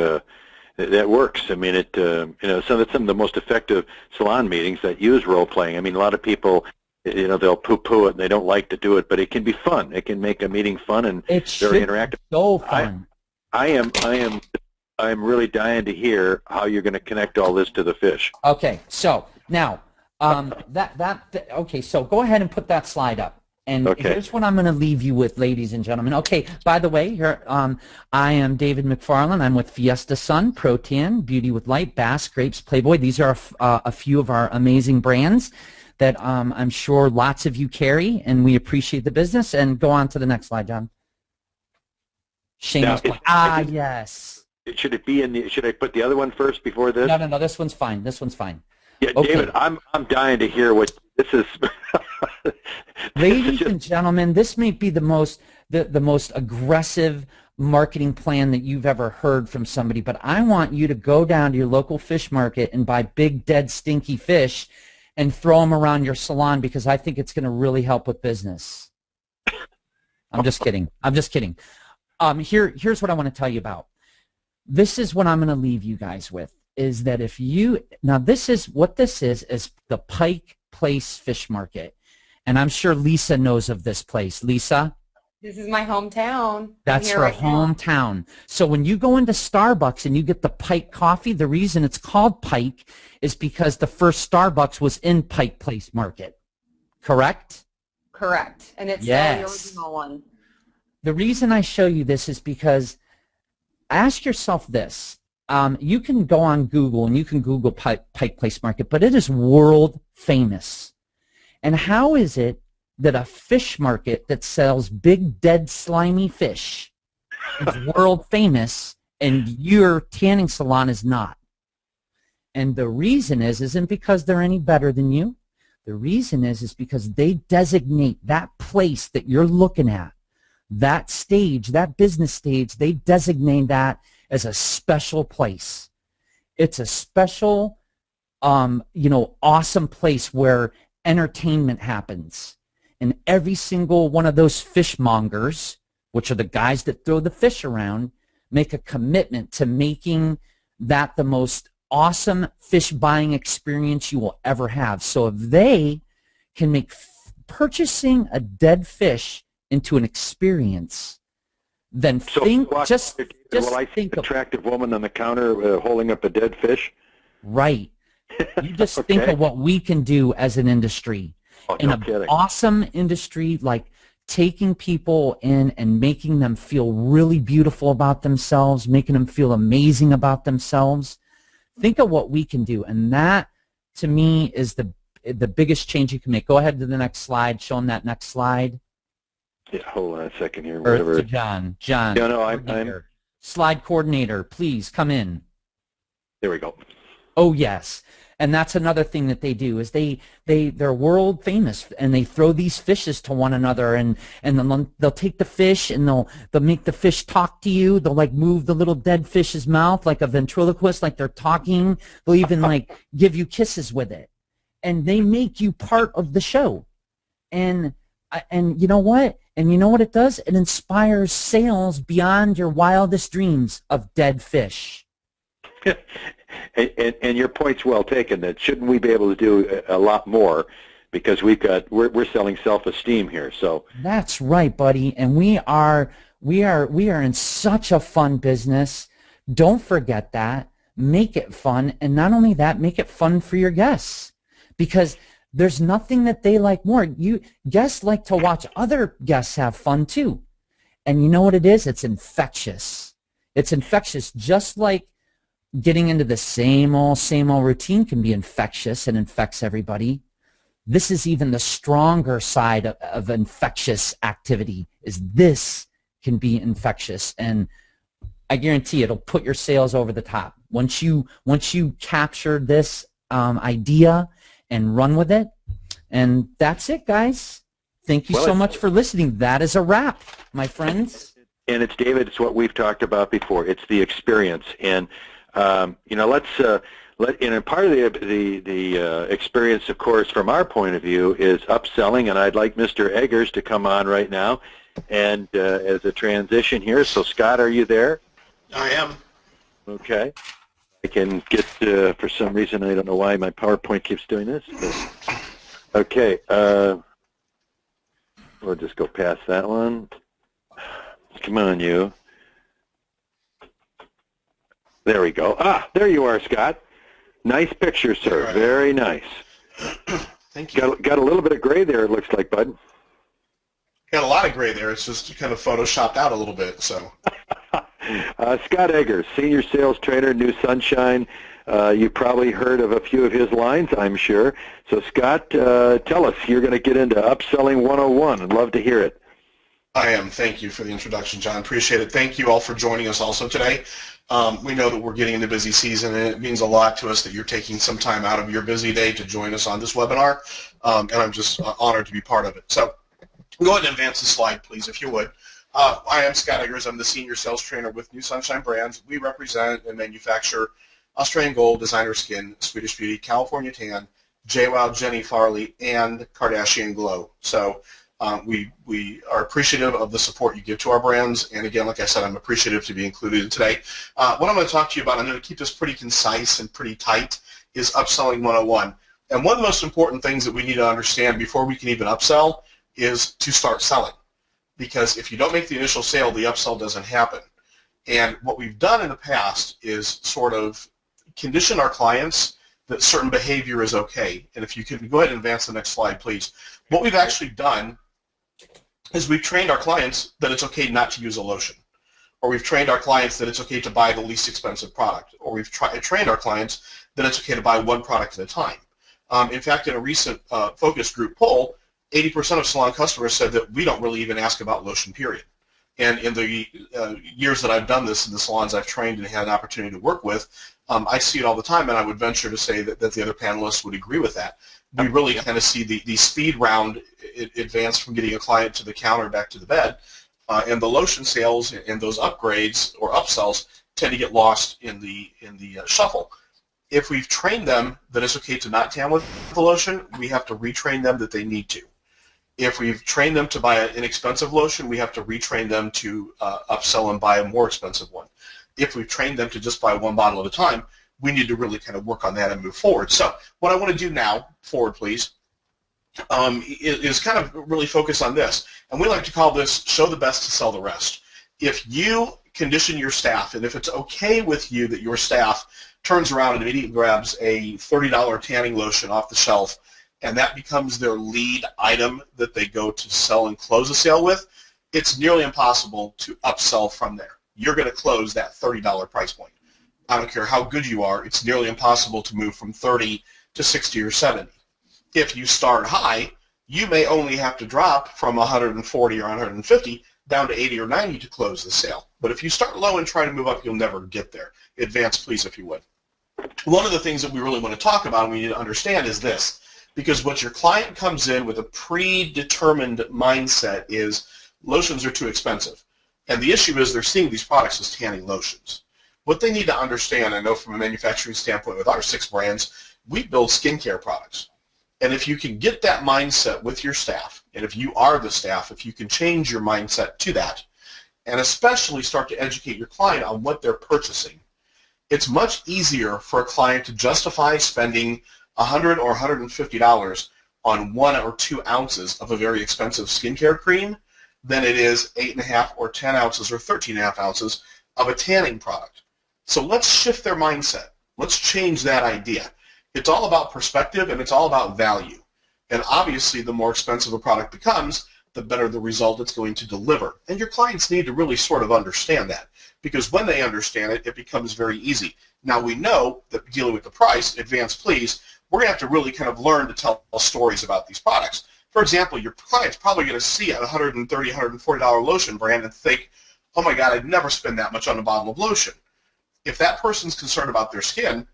that works. I mean, some of the most effective salon meetings that use role playing. I mean, a lot of people, they'll poo-poo it and they don't like to do it, but it can be fun. It can make a meeting fun and very interactive. So fun. I am really dying to hear how you're going to connect all this to the fish. Okay, so now okay, so go ahead and put that slide up. And here's what I'm going to leave you with, ladies and gentlemen. Okay, by the way, here I am David McFarland. I'm with Fiesta Sun, Protan, Beauty with Light, Bass, Grapes, Playboy. These are a few of our amazing brands that I'm sure lots of you carry, and we appreciate the business. And go on to the next slide, John. Shameless plug. Yes. Should it be in the? Should I put the other one first before this? No. This one's fine. This one's fine. Yeah, okay. David, I'm dying to hear what this is. Ladies and gentlemen, this may be the most aggressive marketing plan that you've ever heard from somebody, but I want you to go down to your local fish market and buy big, dead, stinky fish and throw them around your salon, because I think it's going to really help with business. I'm just kidding. Here's what I want to tell you about. This is what I'm going to leave you guys with, is that this is the Pike Place Fish Market. And I'm sure Lisa knows of this place. Lisa? This is my hometown. That's her hometown. So when you go into Starbucks and you get the Pike coffee, the reason it's called Pike is because the first Starbucks was in Pike Place Market. Correct? Correct. And it's the original one. The reason I show you this is because ask yourself this. You can go on Google and you can Google Pike Place Market, but it is world famous. And how is it that a fish market that sells big, dead, slimy fish is world famous and your tanning salon is not? And the reason isn't because they're any better than you. The reason is because they designate that place that you're looking at, that stage, that business stage, they designate that as a special place. It's a special, awesome place where entertainment happens. And every single one of those fishmongers, which are the guys that throw the fish around, make a commitment to making that the most awesome fish buying experience you will ever have. So if they can make purchasing a dead fish into an experience, then think, just think an attractive woman on the counter holding up a dead fish. Right. You just think of what we can do as an industry. In an awesome industry, like taking people in and making them feel really beautiful about themselves, making them feel amazing about themselves. Think of what we can do, and that, to me, is the biggest change you can make. Go ahead to the next slide. Show them that next slide. Yeah, hold on a second here. Earth Whatever. to John. John. No, no, I'm. Coordinator. Slide coordinator, please come in. There we go. Oh yes, and that's another thing that they do is they're world famous, and they throw these fishes to one another, and then they'll take the fish and they'll make the fish talk to you. They'll like move the little dead fish's mouth like a ventriloquist, like they're talking. They'll even like give you kisses with it, and they make you part of the show. And you know what? And you know what it does? It inspires sales beyond your wildest dreams of dead fish. And your point's well taken. That shouldn't we be able to do a lot more, because we're selling self-esteem here. So that's right, buddy. And we are in such a fun business. Don't forget that. Make it fun, and not only that, make it fun for your guests, because there's nothing that they like more. Guests like to watch other guests have fun too. And you know what it is? It's infectious. It's infectious, just like getting into the same old routine can be infectious and infects everybody. This is even the stronger side of infectious activity, is this can be infectious. And I guarantee it'll put your sales over the top. Once you capture this idea and run with it. And that's it, guys. Thank you so much for listening. That is a wrap, my friends. And it's, David, it's what we've talked about before. It's the experience. And, let's and part of the experience, of course, from our point of view is upselling. And I'd like Mr. Eggers to come on right now and as a transition here. So, Scott, are you there? I am. Okay. I can get, for some reason, I don't know why my PowerPoint keeps doing this. But, okay, we'll just go past that one. Come on, you. There we go. Ah, there you are, Scott. Nice picture, sir. Right. Very nice. Thank you. Got a little bit of gray there, it looks like, bud. Got a lot of gray there. It's just kind of photoshopped out a little bit, so. Scott Eggers, Senior Sales Trainer, New Sunshine. You probably heard of a few of his lines, I'm sure. So, Scott, tell us. You're going to get into Upselling 101. I'd love to hear it. I am. Thank you for the introduction, John. Appreciate it. Thank you all for joining us also today. We know that we're getting into busy season, and it means a lot to us that you're taking some time out of your busy day to join us on this webinar, and I'm just honored to be part of it. So go ahead and advance the slide, please, if you would. I am Scott Eggers. I'm the Senior Sales Trainer with New Sunshine Brands. We represent and manufacture Australian Gold, Designer Skin, Swedish Beauty, California Tan, JWoww, Jenny Farley, and Kardashian Glow. So we are appreciative of the support you give to our brands, and again, like I said, I'm appreciative to be included today. What I'm going to talk to you about, I'm going to keep this pretty concise and pretty tight, is Upselling 101. And one of the most important things that we need to understand before we can even upsell is to start selling. Because if you don't make the initial sale, the upsell doesn't happen. And what we've done in the past is sort of condition our clients that certain behavior is okay. And if you could go ahead and advance the next slide, please. What we've actually done is we've trained our clients that it's okay not to use a lotion. Or we've trained our clients that it's okay to buy the least expensive product. Or we've trained our clients that it's okay to buy one product at a time. In fact, in a recent focus group poll, 80% of salon customers said that we don't really even ask about lotion, period. And in the years that I've done this in the salons I've trained and had an opportunity to work with, I see it all the time, and I would venture to say that the other panelists would agree with that. We really kind of see the speed round advance from getting a client to the counter back to the bed, and the lotion sales and those upgrades or upsells tend to get lost in the shuffle. If we've trained them that it's okay to not tan with the lotion, we have to retrain them that they need to. If we've trained them to buy an inexpensive lotion, we have to retrain them to upsell and buy a more expensive one. If we've trained them to just buy one bottle at a time, we need to really kind of work on that and move forward. So what I want to do now, forward please, is kind of really focus on this. And we like to call this show the best to sell the rest. If you condition your staff, and if it's okay with you that your staff turns around and immediately grabs a $30 tanning lotion off the shelf, and that becomes their lead item that they go to sell and close a sale with, it's nearly impossible to upsell from there. You're going to close that $30 price point. I don't care how good you are, it's nearly impossible to move from 30 to 60 or 70. If you start high, you may only have to drop from 140 or 150 down to 80 or 90 to close the sale. But if you start low and try to move up, you'll never get there. Advance, please, if you would. One of the things that we really want to talk about and we need to understand is this, because what your client comes in with a predetermined mindset is lotions are too expensive. And the issue is they're seeing these products as tanning lotions. What they need to understand, I know from a manufacturing standpoint with our 6 brands, we build skincare products. And if you can get that mindset with your staff, and if you are the staff, if you can change your mindset to that, and especially start to educate your client on what they're purchasing, it's much easier for a client to justify spending $100 or $150 on 1 or 2 ounces of a very expensive skincare cream than it is 8.5 or 10 ounces or 13.5 ounces of a tanning product. So let's shift their mindset. Let's change that idea. It's all about perspective and it's all about value. And obviously, the more expensive a product becomes, the better the result it's going to deliver. And your clients need to really sort of understand that, because when they understand it, it becomes very easy. Now, we know that dealing with the price, advance please, we're going to have to really kind of learn to tell stories about these products. For example, your client's probably going to see a $130, $140 lotion brand and think, oh my God, I'd never spend that much on a bottle of lotion. If that person's concerned about their skin,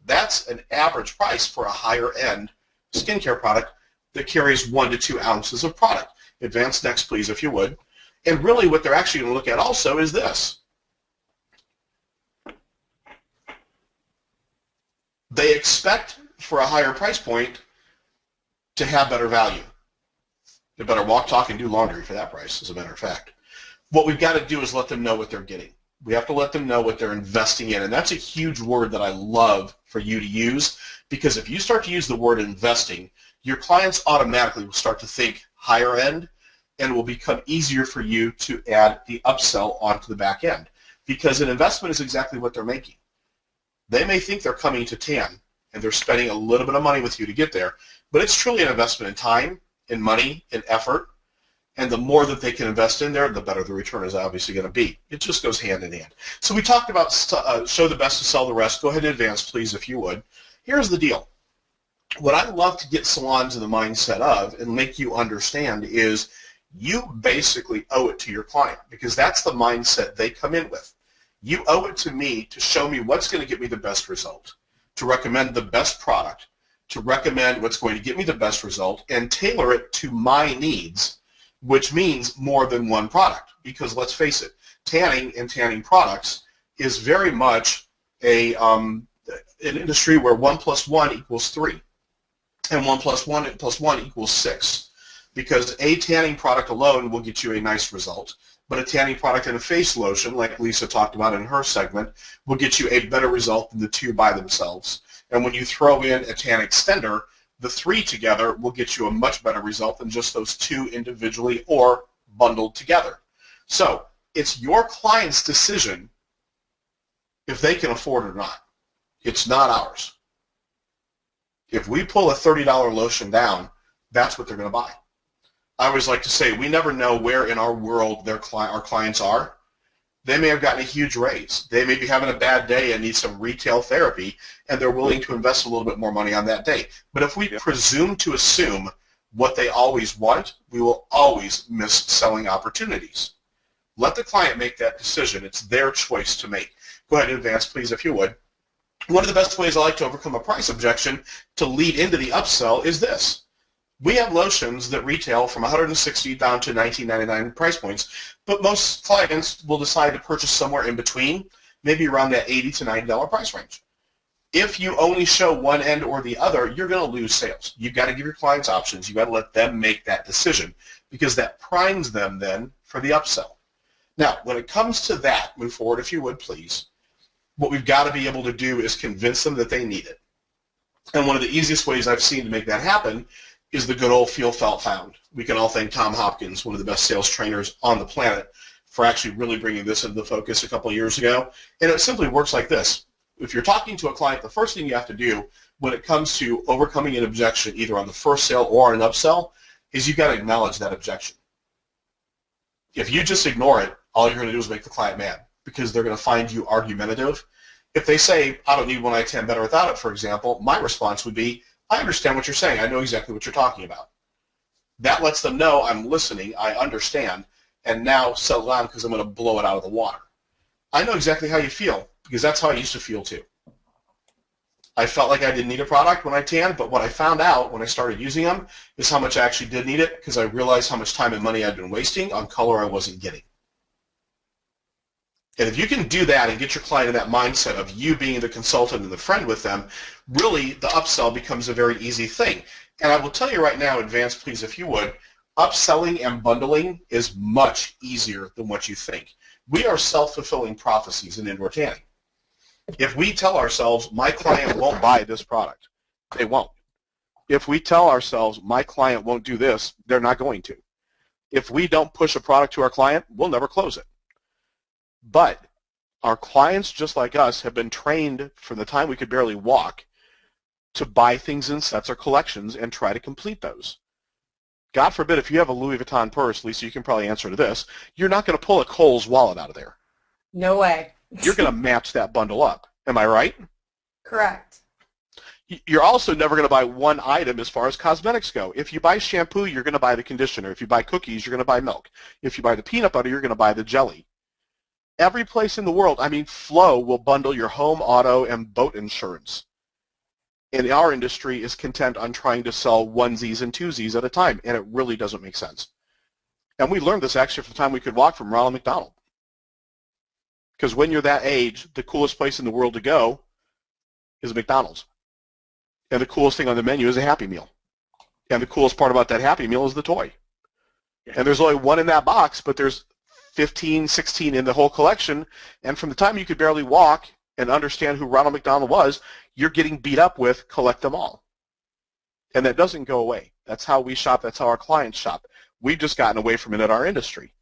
that's an average price for a higher end skincare product that carries 1 to 2 ounces of product. Advance next, please, if you would. And really what they're actually going to look at also is this. They expect for a higher price point to have better value. They better walk, talk, and do laundry for that price, as a matter of fact. What we've got to do is let them know what they're getting. We have to let them know what they're investing in, and that's a huge word that I love for you to use, because if you start to use the word investing, your clients automatically will start to think higher end, and it will become easier for you to add the upsell onto the back end, because an investment is exactly what they're making. They may think they're coming to tan, and they're spending a little bit of money with you to get there, but it's truly an investment in time, in money, in effort, and the more that they can invest in there, the better the return is obviously going to be. It just goes hand in hand. So we talked about show the best to sell the rest. Go ahead and advance, please, if you would. Here's the deal. What I love to get salons in the mindset of and make you understand is you basically owe it to your client, because that's the mindset they come in with. You owe it to me to show me what's going to get me the best result, to recommend the best product, to recommend what's going to get me the best result, and tailor it to my needs, which means more than one product. Because let's face it, tanning and tanning products is very much an industry where 1 + 1 equals 3, and 1 + 1 + 1 equals 6. Because a tanning product alone will get you a nice result, but a tanning product and a face lotion, like Lisa talked about in her segment, will get you a better result than the 2 by themselves. And when you throw in a tan extender, the 3 together will get you a much better result than just those 2 individually or bundled together. So it's your client's decision if they can afford it or not. It's not ours. If we pull a $30 lotion down, that's what they're going to buy. I always like to say we never know where in our world our clients are. They may have gotten a huge raise. They may be having a bad day and need some retail therapy, and they're willing to invest a little bit more money on that day. But if we presume to assume what they always want, we will always miss selling opportunities. Let the client make that decision. It's their choice to make. Go ahead and advance, please, if you would. One of the best ways I like to overcome a price objection to lead into the upsell is this. We have lotions that retail from $160 down to $19.99 price points, but most clients will decide to purchase somewhere in between, maybe around that $80 to $90 price range. If you only show one end or the other, you're going to lose sales. You've got to give your clients options. You've got to let them make that decision, because that primes them then for the upsell. Now, when it comes to that, move forward if you would, please. What we've got to be able to do is convince them that they need it. And one of the easiest ways I've seen to make that happen is the good old feel, felt, found. We can all thank Tom Hopkins, one of the best sales trainers on the planet, for actually really bringing this into the focus a couple of years ago. And it simply works like this. If you're talking to a client, the first thing you have to do when it comes to overcoming an objection, either on the first sale or an upsell, is you've got to acknowledge that objection. If you just ignore it, all you're going to do is make the client mad, because they're going to find you argumentative. If they say, I don't need one night tan better without it, for example, my response would be, I understand what you're saying. I know exactly what you're talking about. That lets them know I'm listening, I understand, and now settle down because I'm going to blow it out of the water. I know exactly how you feel because that's how I used to feel too. I felt like I didn't need a product when I tanned, but what I found out when I started using them is how much I actually did need it because I realized how much time and money I'd been wasting on color I wasn't getting. And if you can do that and get your client in that mindset of you being the consultant and the friend with them, really the upsell becomes a very easy thing. And I will tell you right now, advance please if you would, upselling and bundling is much easier than what you think. We are self-fulfilling prophecies in indoor tanning. If we tell ourselves, my client won't buy this product, they won't. If we tell ourselves, my client won't do this, they're not going to. If we don't push a product to our client, we'll never close it. But our clients, just like us, have been trained from the time we could barely walk to buy things in sets or collections and try to complete those. God forbid if you have a Louis Vuitton purse, Lisa, you can probably answer to this, you're not going to pull a Kohl's wallet out of there. No way. You're going to match that bundle up. Am I right? Correct. You're also never going to buy one item as far as cosmetics go. If you buy shampoo, you're going to buy the conditioner. If you buy cookies, you're going to buy milk. If you buy the peanut butter, you're going to buy the jelly. Every place in the world, I mean, Flo will bundle your home, auto, and boat insurance. And our industry is content on trying to sell onesies and twosies at a time, and it really doesn't make sense. And we learned this actually from the time we could walk from Ronald McDonald. Because when you're that age, the coolest place in the world to go is McDonald's. And the coolest thing on the menu is a Happy Meal. And the coolest part about that Happy Meal is the toy. And there's only one in that box, but there's 15, 16 in the whole collection, and from the time you could barely walk and understand who Ronald McDonald was, you're getting beat up with collect them all. And that doesn't go away. That's how we shop. That's how our clients shop. We've just gotten away from it in our industry.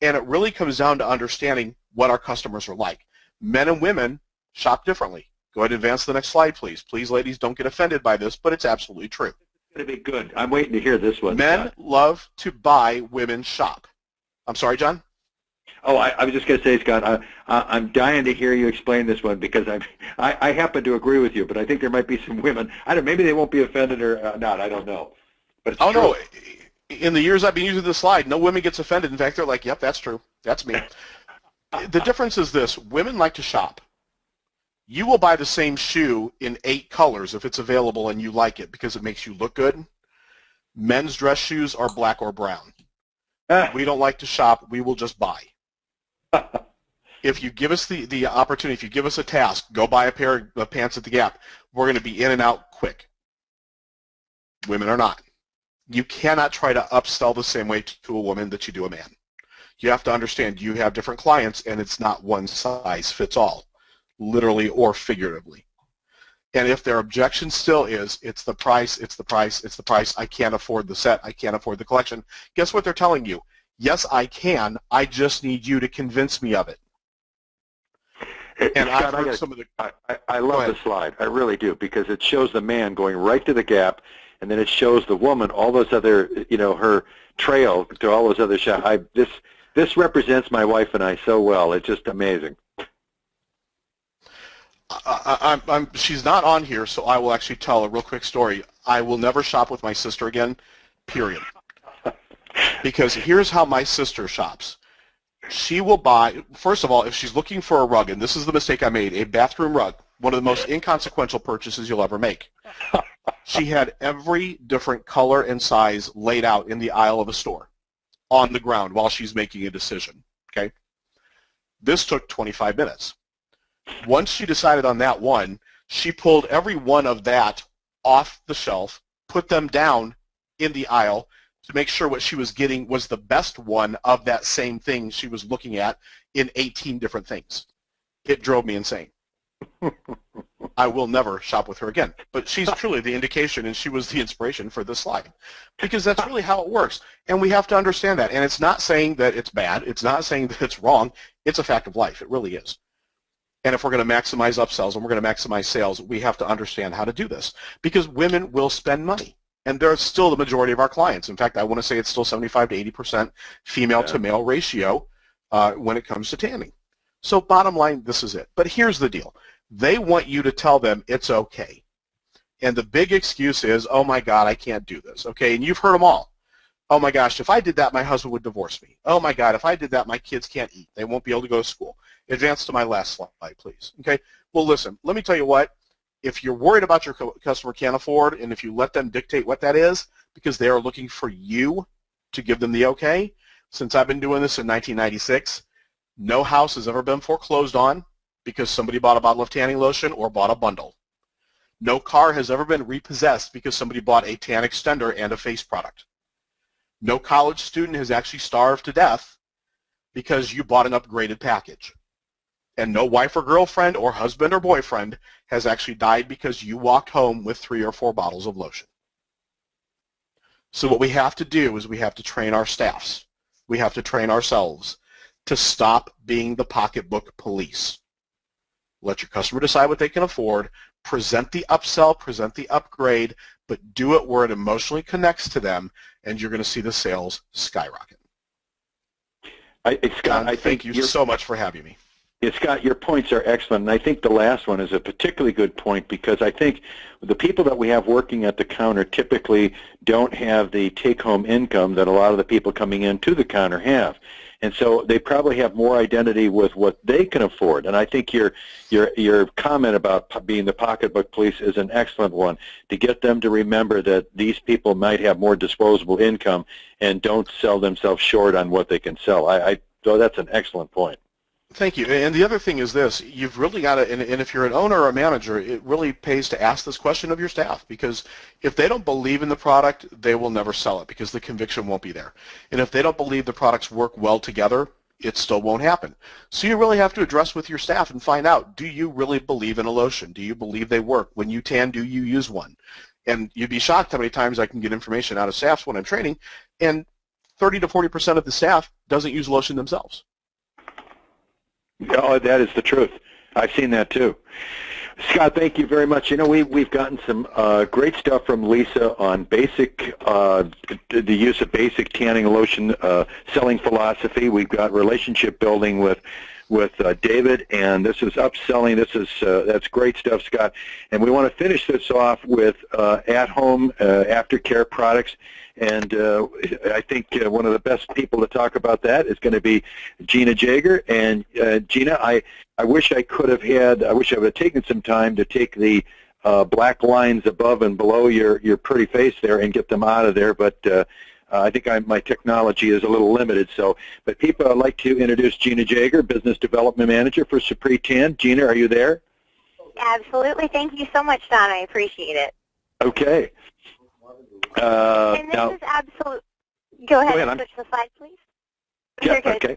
And it really comes down to understanding what our customers are like. Men and women shop differently. Go ahead and advance to the next slide, please. Please, ladies, don't get offended by this, but it's absolutely true. It's going to be good. I'm waiting to hear this one. Men love to buy, women shop. I'm sorry, John? Oh, I was just going to say, Scott, I'm dying to hear you explain this one because I happen to agree with you, but I think there might be some women. Maybe they won't be offended or not. I don't know. But it's true. No. In the years I've been using this slide, no women gets offended. In fact, they're like, yep, that's true. That's me. The difference is this. Women like to shop. You will buy the same shoe in 8 colors if it's available and you like it because it makes you look good. Men's dress shoes are black or brown. We don't like to shop. We will just buy. If you give us the opportunity, if you give us a task, go buy a pair of pants at the Gap, we're going to be in and out quick. Women are not. You cannot try to upsell the same way to a woman that you do a man. You have to understand you have different clients and it's not one size fits all, literally or figuratively. And if their objection still is, it's the price, it's the price, it's the price, I can't afford the set, I can't afford the collection, guess what they're telling you? Yes, I can. I just need you to convince me of it. And Scott, I've heard some of the. I love the slide. I really do because it shows the man going right to the Gap, and then it shows the woman all those other, her trail to all those other shops. This represents my wife and I so well. It's just amazing. She's not on here, so I will actually tell a real quick story. I will never shop with my sister again. Period. Because here's how my sister shops. She will buy, first of all, if she's looking for a rug, and this is the mistake I made, a bathroom rug, one of the most inconsequential purchases you'll ever make. She had every different color and size laid out in the aisle of a store on the ground while she's making a decision. Okay? This took 25 minutes. Once she decided on that one, she pulled every one of that off the shelf, put them down in the aisle, to make sure what she was getting was the best one of that same thing she was looking at in 18 different things. It drove me insane. I will never shop with her again. But she's truly the indication, and she was the inspiration for this slide. Because that's really how it works. And we have to understand that. And it's not saying that it's bad. It's not saying that it's wrong. It's a fact of life. It really is. And if we're going to maximize upsells and we're going to maximize sales, we have to understand how to do this. Because women will spend money. And they're still the majority of our clients. In fact, I want to say it's still 75 to 80% female to male ratio when it comes to tanning. So bottom line, this is it. But here's the deal. They want you to tell them it's okay. And the big excuse is, oh my God, I can't do this. Okay, and you've heard them all. Oh my gosh, if I did that, my husband would divorce me. Oh my God, if I did that, my kids can't eat. They won't be able to go to school. Advance to my last slide, please. Okay. Well, listen, let me tell you what. If you're worried about your customer can't afford, and if you let them dictate what that is, because they are looking for you to give them the okay, since I've been doing this in 1996, no house has ever been foreclosed on because somebody bought a bottle of tanning lotion or bought a bundle. No car has ever been repossessed because somebody bought a tan extender and a face product. No college student has actually starved to death because you bought an upgraded package. And no wife or girlfriend or husband or boyfriend has actually died because you walked home with 3 or 4 bottles of lotion. So what we have to do is we have to train our staffs. We have to train ourselves to stop being the pocketbook police. Let your customer decide what they can afford, present the upsell, present the upgrade, but do it where it emotionally connects to them, and you're going to see the sales skyrocket. Scott, I thank you so much for having me. Yeah, Scott, your points are excellent, and I think the last one is a particularly good point because I think the people that we have working at the counter typically don't have the take-home income that a lot of the people coming into the counter have. And so they probably have more identity with what they can afford. And I think your comment about being the pocketbook police is an excellent one, to get them to remember that these people might have more disposable income and don't sell themselves short on what they can sell. So that's an excellent point. Thank you. And the other thing is this, you've really got to, and if you're an owner or a manager, it really pays to ask this question of your staff, because if they don't believe in the product, they will never sell it because the conviction won't be there. And if they don't believe the products work well together, it still won't happen. So you really have to address with your staff and find out, do you really believe in a lotion? Do you believe they work? When you tan, do you use one? And you'd be shocked how many times I can get information out of staffs when I'm training, and 30 to 40% of the staff doesn't use lotion themselves. Oh, that is the truth. I've seen that too. Scott, thank you very much. You know, we've gotten some great stuff from Lisa on basic, the use of basic tanning lotion selling philosophy. We've got relationship building with David, and this is upselling. That's great stuff, Scott. And we want to finish this off with at-home aftercare products. And I think one of the best people to talk about that is going to be Gina Jager. And Gina, I wish I would have taken some time to take the black lines above and below your pretty face there and get them out of there. But I think my technology is a little limited. But people, I'd like to introduce Gina Jager, Business Development Manager for Supri Tan. Gina, are you there? Absolutely. Thank you so much, Don. I appreciate it. Okay. And this now, is absolute. Go ahead and switch the slide, please. Yeah, okay.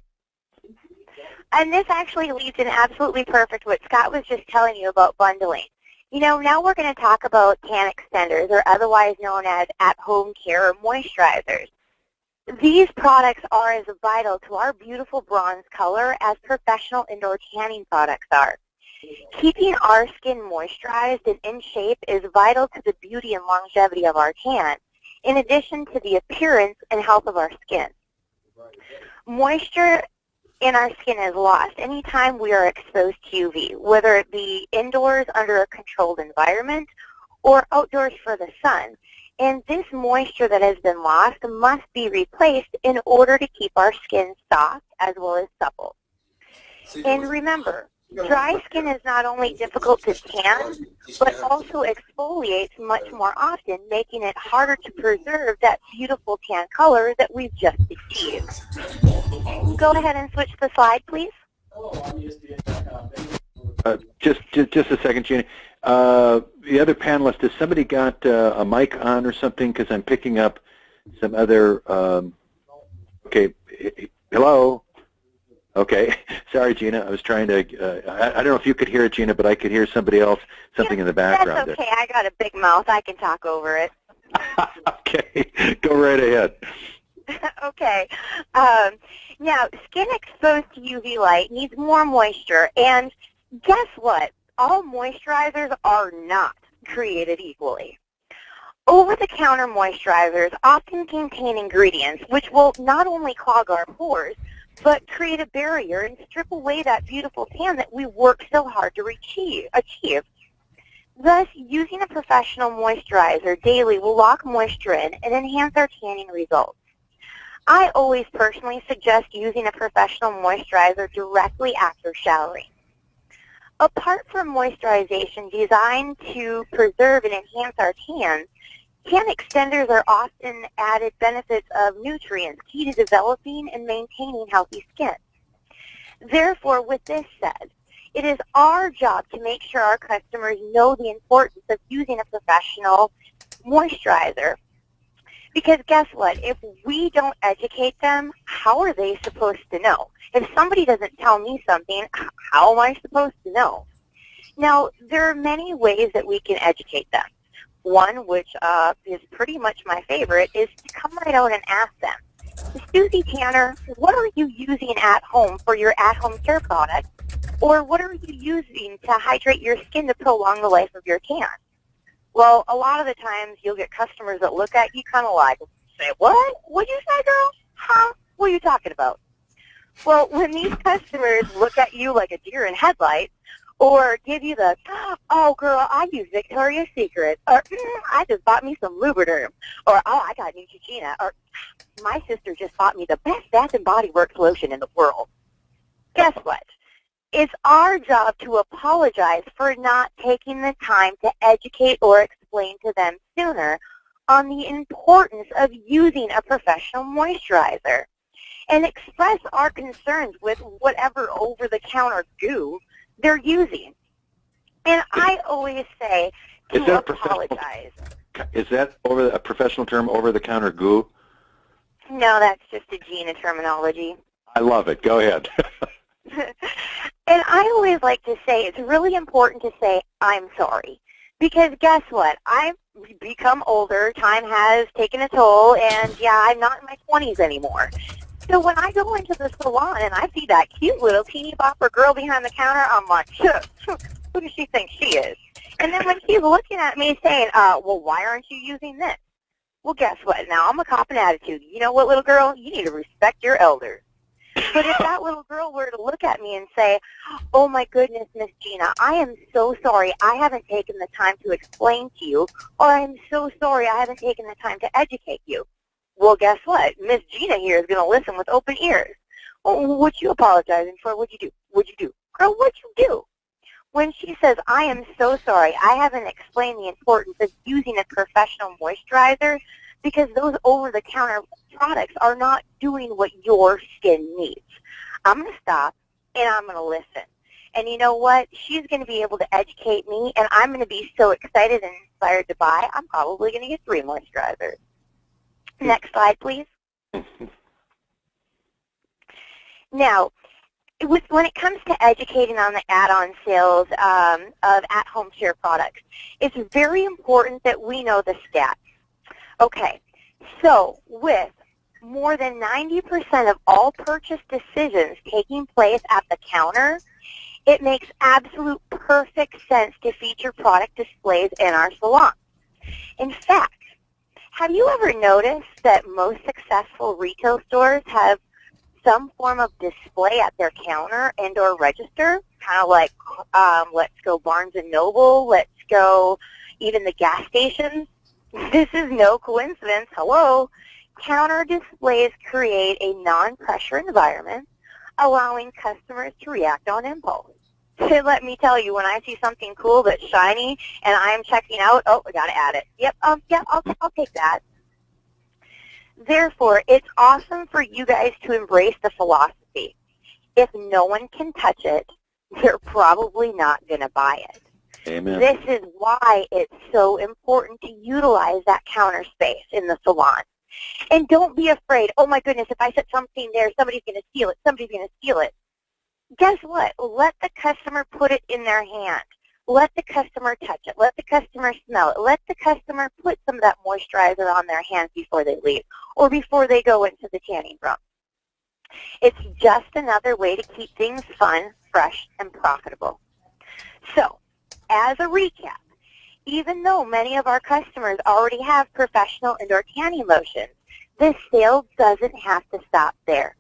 And this actually leads in absolutely perfect what Scott was just telling you about bundling. You know, now we're going to talk about tan extenders, or otherwise known as at-home care or moisturizers. These products are as vital to our beautiful bronze color as professional indoor tanning products are. Keeping our skin moisturized and in shape is vital to the beauty and longevity of our tan, in addition to the appearance and health of our skin. Moisture in our skin is lost anytime we are exposed to UV, whether it be indoors under a controlled environment or outdoors for the sun. And this moisture that has been lost must be replaced in order to keep our skin soft as well as supple. And remember, dry skin is not only difficult to tan, but also exfoliates much more often, making it harder to preserve that beautiful tan color that we've just achieved. Go ahead and switch the slide, please. Just a second, Gina. The other panelist, has somebody got a mic on or something? Because I'm picking up some other. Okay, hello. Okay, sorry, Gina. I was trying to. I don't know if you could hear it, Gina, but I could hear somebody else, something in the background. That's okay. I got a big mouth. I can talk over it. Okay, go right ahead. Okay. Now, skin exposed to UV light needs more moisture, and guess what? All moisturizers are not created equally. Over-the-counter moisturizers often contain ingredients which will not only clog our pores, but create a barrier and strip away that beautiful tan that we work so hard to achieve. Thus, using a professional moisturizer daily will lock moisture in and enhance our tanning results. I always personally suggest using a professional moisturizer directly after showering. Apart from moisturization designed to preserve and enhance our tans, tan extenders are often added benefits of nutrients key to developing and maintaining healthy skin. Therefore, with this said, it is our job to make sure our customers know the importance of using a professional moisturizer. Because guess what? If we don't educate them, how are they supposed to know? If somebody doesn't tell me something, how am I supposed to know? Now, there are many ways that we can educate them. One, which is pretty much my favorite, is to come right out and ask them, Susie Tanner, what are you using at home for your at-home care product? Or what are you using to hydrate your skin to prolong the life of your tan? Well, a lot of the times you'll get customers that look at you kind of like, say, what? What'd you say, girl? Huh? What are you talking about? Well, when these customers look at you like a deer in headlights, or give you the, oh, girl, I use Victoria's Secret, or I just bought me some Lubriderm, or oh, I got Neutrogena, or my sister just bought me the best Bath & Body Works lotion in the world. Guess what? It's our job to apologize for not taking the time to educate or explain to them sooner on the importance of using a professional moisturizer and express our concerns with whatever over-the-counter goo they're using. And I always say to apologize. Is that a professional term, over-the-counter goo? No, that's just a Gina terminology. I love it. Go ahead. And I always like to say it's really important to say, I'm sorry. Because guess what? I've become older, time has taken a toll, and yeah, I'm not in my 20s anymore. So when I go into the salon and I see that cute little teeny bopper girl behind the counter, I'm like, who does she think she is? And then when she's looking at me saying, well, why aren't you using this? Well, guess what? Now I'm a cop in attitude. You know what, little girl? You need to respect your elders. But if that little girl were to look at me and say, oh, my goodness, Miss Gina, I am so sorry I haven't taken the time to explain to you, or I'm so sorry I haven't taken the time to educate you. Well, guess what? Miss Gina here is going to listen with open ears. Oh, what you apologizing for? What'd you do? What'd you do? Girl, what'd you do? When she says, I am so sorry, I haven't explained the importance of using a professional moisturizer because those over-the-counter products are not doing what your skin needs. I'm going to stop, and I'm going to listen. And you know what? She's going to be able to educate me, and I'm going to be so excited and inspired to buy, I'm probably going to get 3 moisturizers. Next slide, please. Now, when it comes to educating on the add-on sales of at-home care products, it's very important that we know the stats. Okay, so with more than 90% of all purchase decisions taking place at the counter, it makes absolute perfect sense to feature product displays in our salon. In fact, have you ever noticed that most successful retail stores have some form of display at their counter and or register, kind of like let's go Barnes & Noble, let's go even the gas stations? This is no coincidence. Hello. Counter displays create a non-pressure environment, allowing customers to react on impulse. So let me tell you, when I see something cool that's shiny and I'm checking out, oh, I got to add it. Yep, yeah, I'll take that. Therefore, it's awesome for you guys to embrace the philosophy. If no one can touch it, they're probably not going to buy it. Amen. This is why it's so important to utilize that counter space in the salon. And don't be afraid, oh my goodness, if I set something there, somebody's going to steal it, somebody's going to steal it. Guess what? Let the customer put it in their hand. Let the customer touch it. Let the customer smell it. Let the customer put some of that moisturizer on their hands before they leave or before they go into the tanning room. It's just another way to keep things fun, fresh, and profitable. So, as a recap, even though many of our customers already have professional indoor tanning lotions, this sale doesn't have to stop there.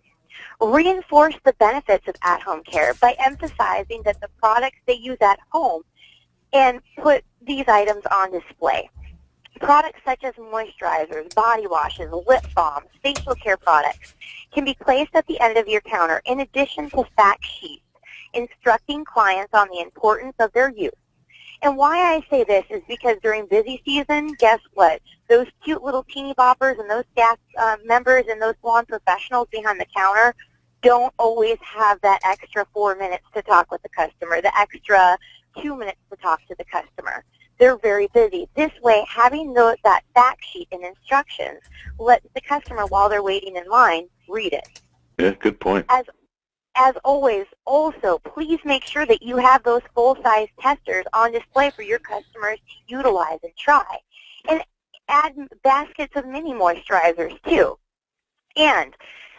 Reinforce the benefits of at-home care by emphasizing that the products they use at home and put these items on display. Products such as moisturizers, body washes, lip balms, facial care products can be placed at the end of your counter in addition to fact sheets instructing clients on the importance of their use. And why I say this is because during busy season, guess what? Those cute little teeny boppers and those staff members and those salon professionals behind the counter don't always have that extra 4 minutes to talk with the customer, the extra 2 minutes to talk to the customer. They're very busy. This way, having that fact sheet and instructions lets the customer, while they're waiting in line, read it. Yeah, good point. As always, also, please make sure that you have those full-size testers on display for your customers to utilize and try. And add baskets of mini moisturizers, too. And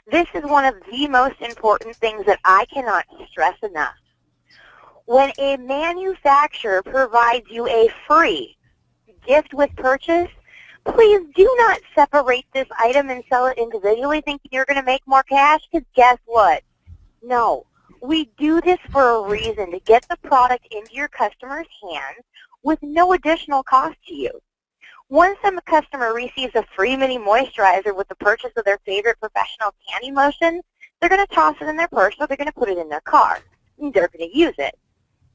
this is one of the most important things that I cannot stress enough. When a manufacturer provides you a free gift with purchase, please do not separate this item and sell it individually thinking you're going to make more cash, because guess what? No. We do this for a reason, to get the product into your customer's hands with no additional cost to you. Once a customer receives a free mini moisturizer with the purchase of their favorite professional tanning lotion, they're going to toss it in their purse or they're going to put it in their car. And they're going to use it.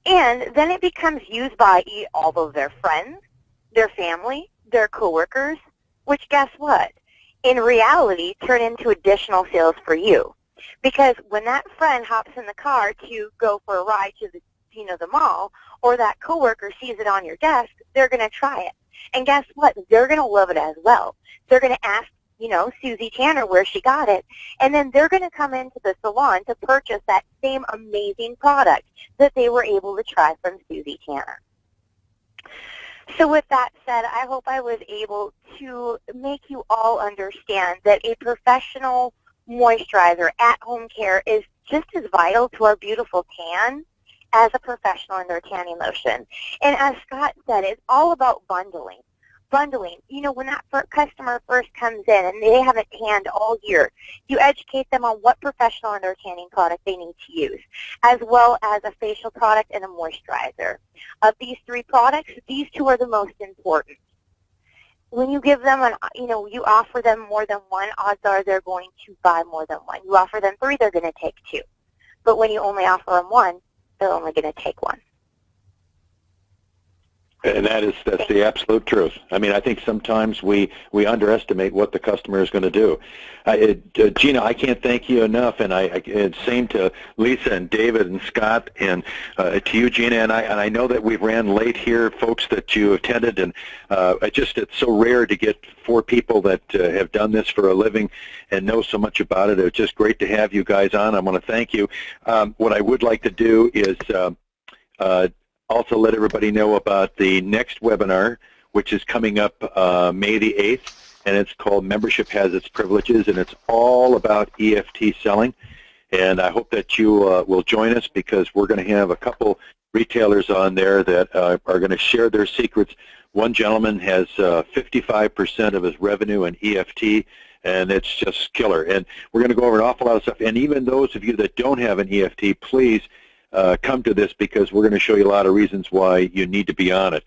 And then it becomes used by all of their friends, their family, their coworkers, which guess what? In reality, turn into additional sales for you. Because when that friend hops in the car to go for a ride to the mall, or that coworker sees it on your desk, they're going to try it. And guess what? They're going to love it as well. They're going to ask, Susie Tanner where she got it, and then they're going to come into the salon to purchase that same amazing product that they were able to try from Susie Tanner. So with that said, I hope I was able to make you all understand that a professional moisturizer at home care is just as vital to our beautiful tan as a professional in their tanning lotion. And as Scott said, it's all about bundling. Bundling, when that customer first comes in and they haven't tanned all year, you educate them on what professional and their tanning product they need to use, as well as a facial product and a moisturizer. Of these 3 products, these 2 are the most important. When you give them you offer them more than one, odds are they're going to buy more than one. You offer them 3, they're going to take 2. But when you only offer them 1, they're only going to take 1. And that's the absolute truth. I mean, I think sometimes we underestimate what the customer is going to do. Gina, I can't thank you enough, and same to Lisa and David and Scott, and to you, Gina. And I know that we ran late here, folks that you attended, and it's so rare to get 4 people that have done this for a living and know so much about it. It's just great to have you guys on. I want to thank you. What I would like to do is also let everybody know about the next webinar, which is coming up May the 8th, and it's called Membership Has Its Privileges, and it's all about EFT selling. And I hope that you will join us, because we're going to have a couple retailers on there that are going to share their secrets. One gentleman has 55% of his revenue in EFT, and it's just killer. And we're going to go over an awful lot of stuff. And even those of you that don't have an EFT, please come to this, because we're going to show you a lot of reasons why you need to be on it.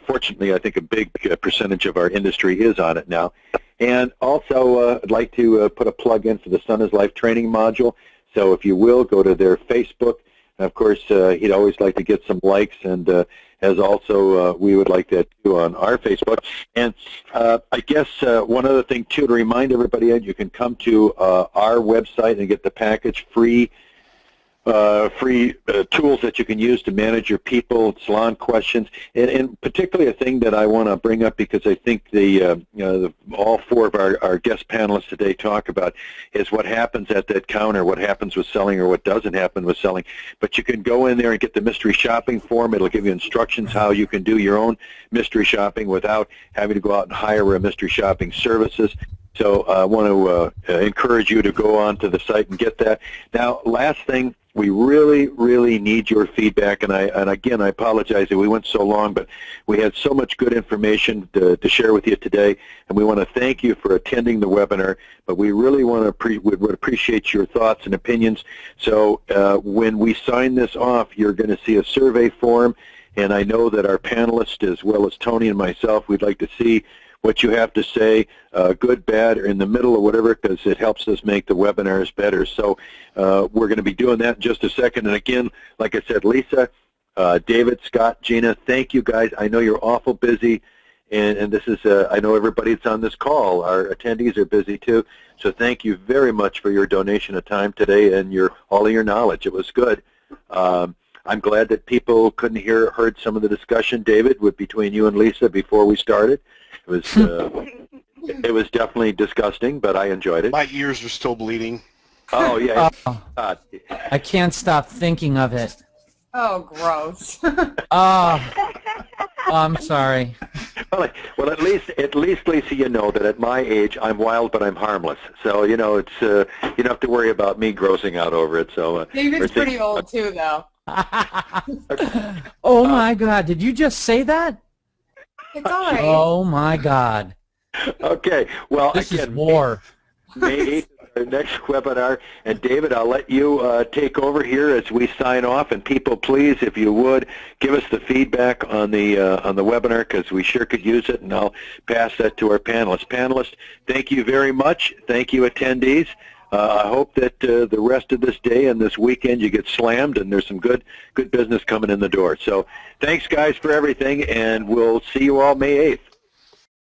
Fortunately, I think a big percentage of our industry is on it now. And also, I'd like to put a plug in for the Sun is Life training module. So if you will, go to their Facebook. And of course, he'd always like to get some likes, and as also we would like that too on our Facebook. And I guess one other thing too, to remind everybody, you can come to our website and get the package free tools that you can use to manage your people, salon questions, and particularly a thing that I want to bring up, because I think all 4 of our guest panelists today talk about is what happens at that counter, what happens with selling or what doesn't happen with selling. But you can go in there and get the mystery shopping form. It'll give you instructions how you can do your own mystery shopping without having to go out and hire a mystery shopping services. So I want to encourage you to go on to the site and get that. Now, last thing, we really, really need your feedback, and again, I apologize that we went so long, but we had so much good information to share with you today, and we want to thank you for attending the webinar, but we really would appreciate your thoughts and opinions. So when we sign this off, you're going to see a survey form, and I know that our panelists, as well as Tony and myself, we'd like to see what you have to say, good, bad, or in the middle, or whatever, because it helps us make the webinars better. So we're going to be doing that in just a second. And again, like I said, Lisa, David, Scott, Gina, thank you guys. I know you're awful busy, and this is, I know everybody that's on this call, our attendees are busy too. So thank you very much for your donation of time today and all of your knowledge. It was good. I'm glad that people couldn't heard some of the discussion, David, between you and Lisa before we started. It was definitely disgusting, but I enjoyed it. My ears are still bleeding. Oh, yeah. I can't stop thinking of it. Oh, gross. I'm sorry. Well, at least, Lisa, you know that at my age, I'm wild, but I'm harmless. So, you know, it's you don't have to worry about me grossing out over it. So David's pretty old, too, though. Oh, my God. Did you just say that? It's all right. Oh, my God. Okay. Well, this again, is war. May 8th is our next webinar. And, David, I'll let you take over here as we sign off. And people, please, if you would, give us the feedback on the webinar, because we sure could use it, and I'll pass that to our panelists. Panelists, thank you very much. Thank you, attendees. I hope that the rest of this day and this weekend you get slammed and there's some good business coming in the door. So thanks, guys, for everything, and we'll see you all May 8th.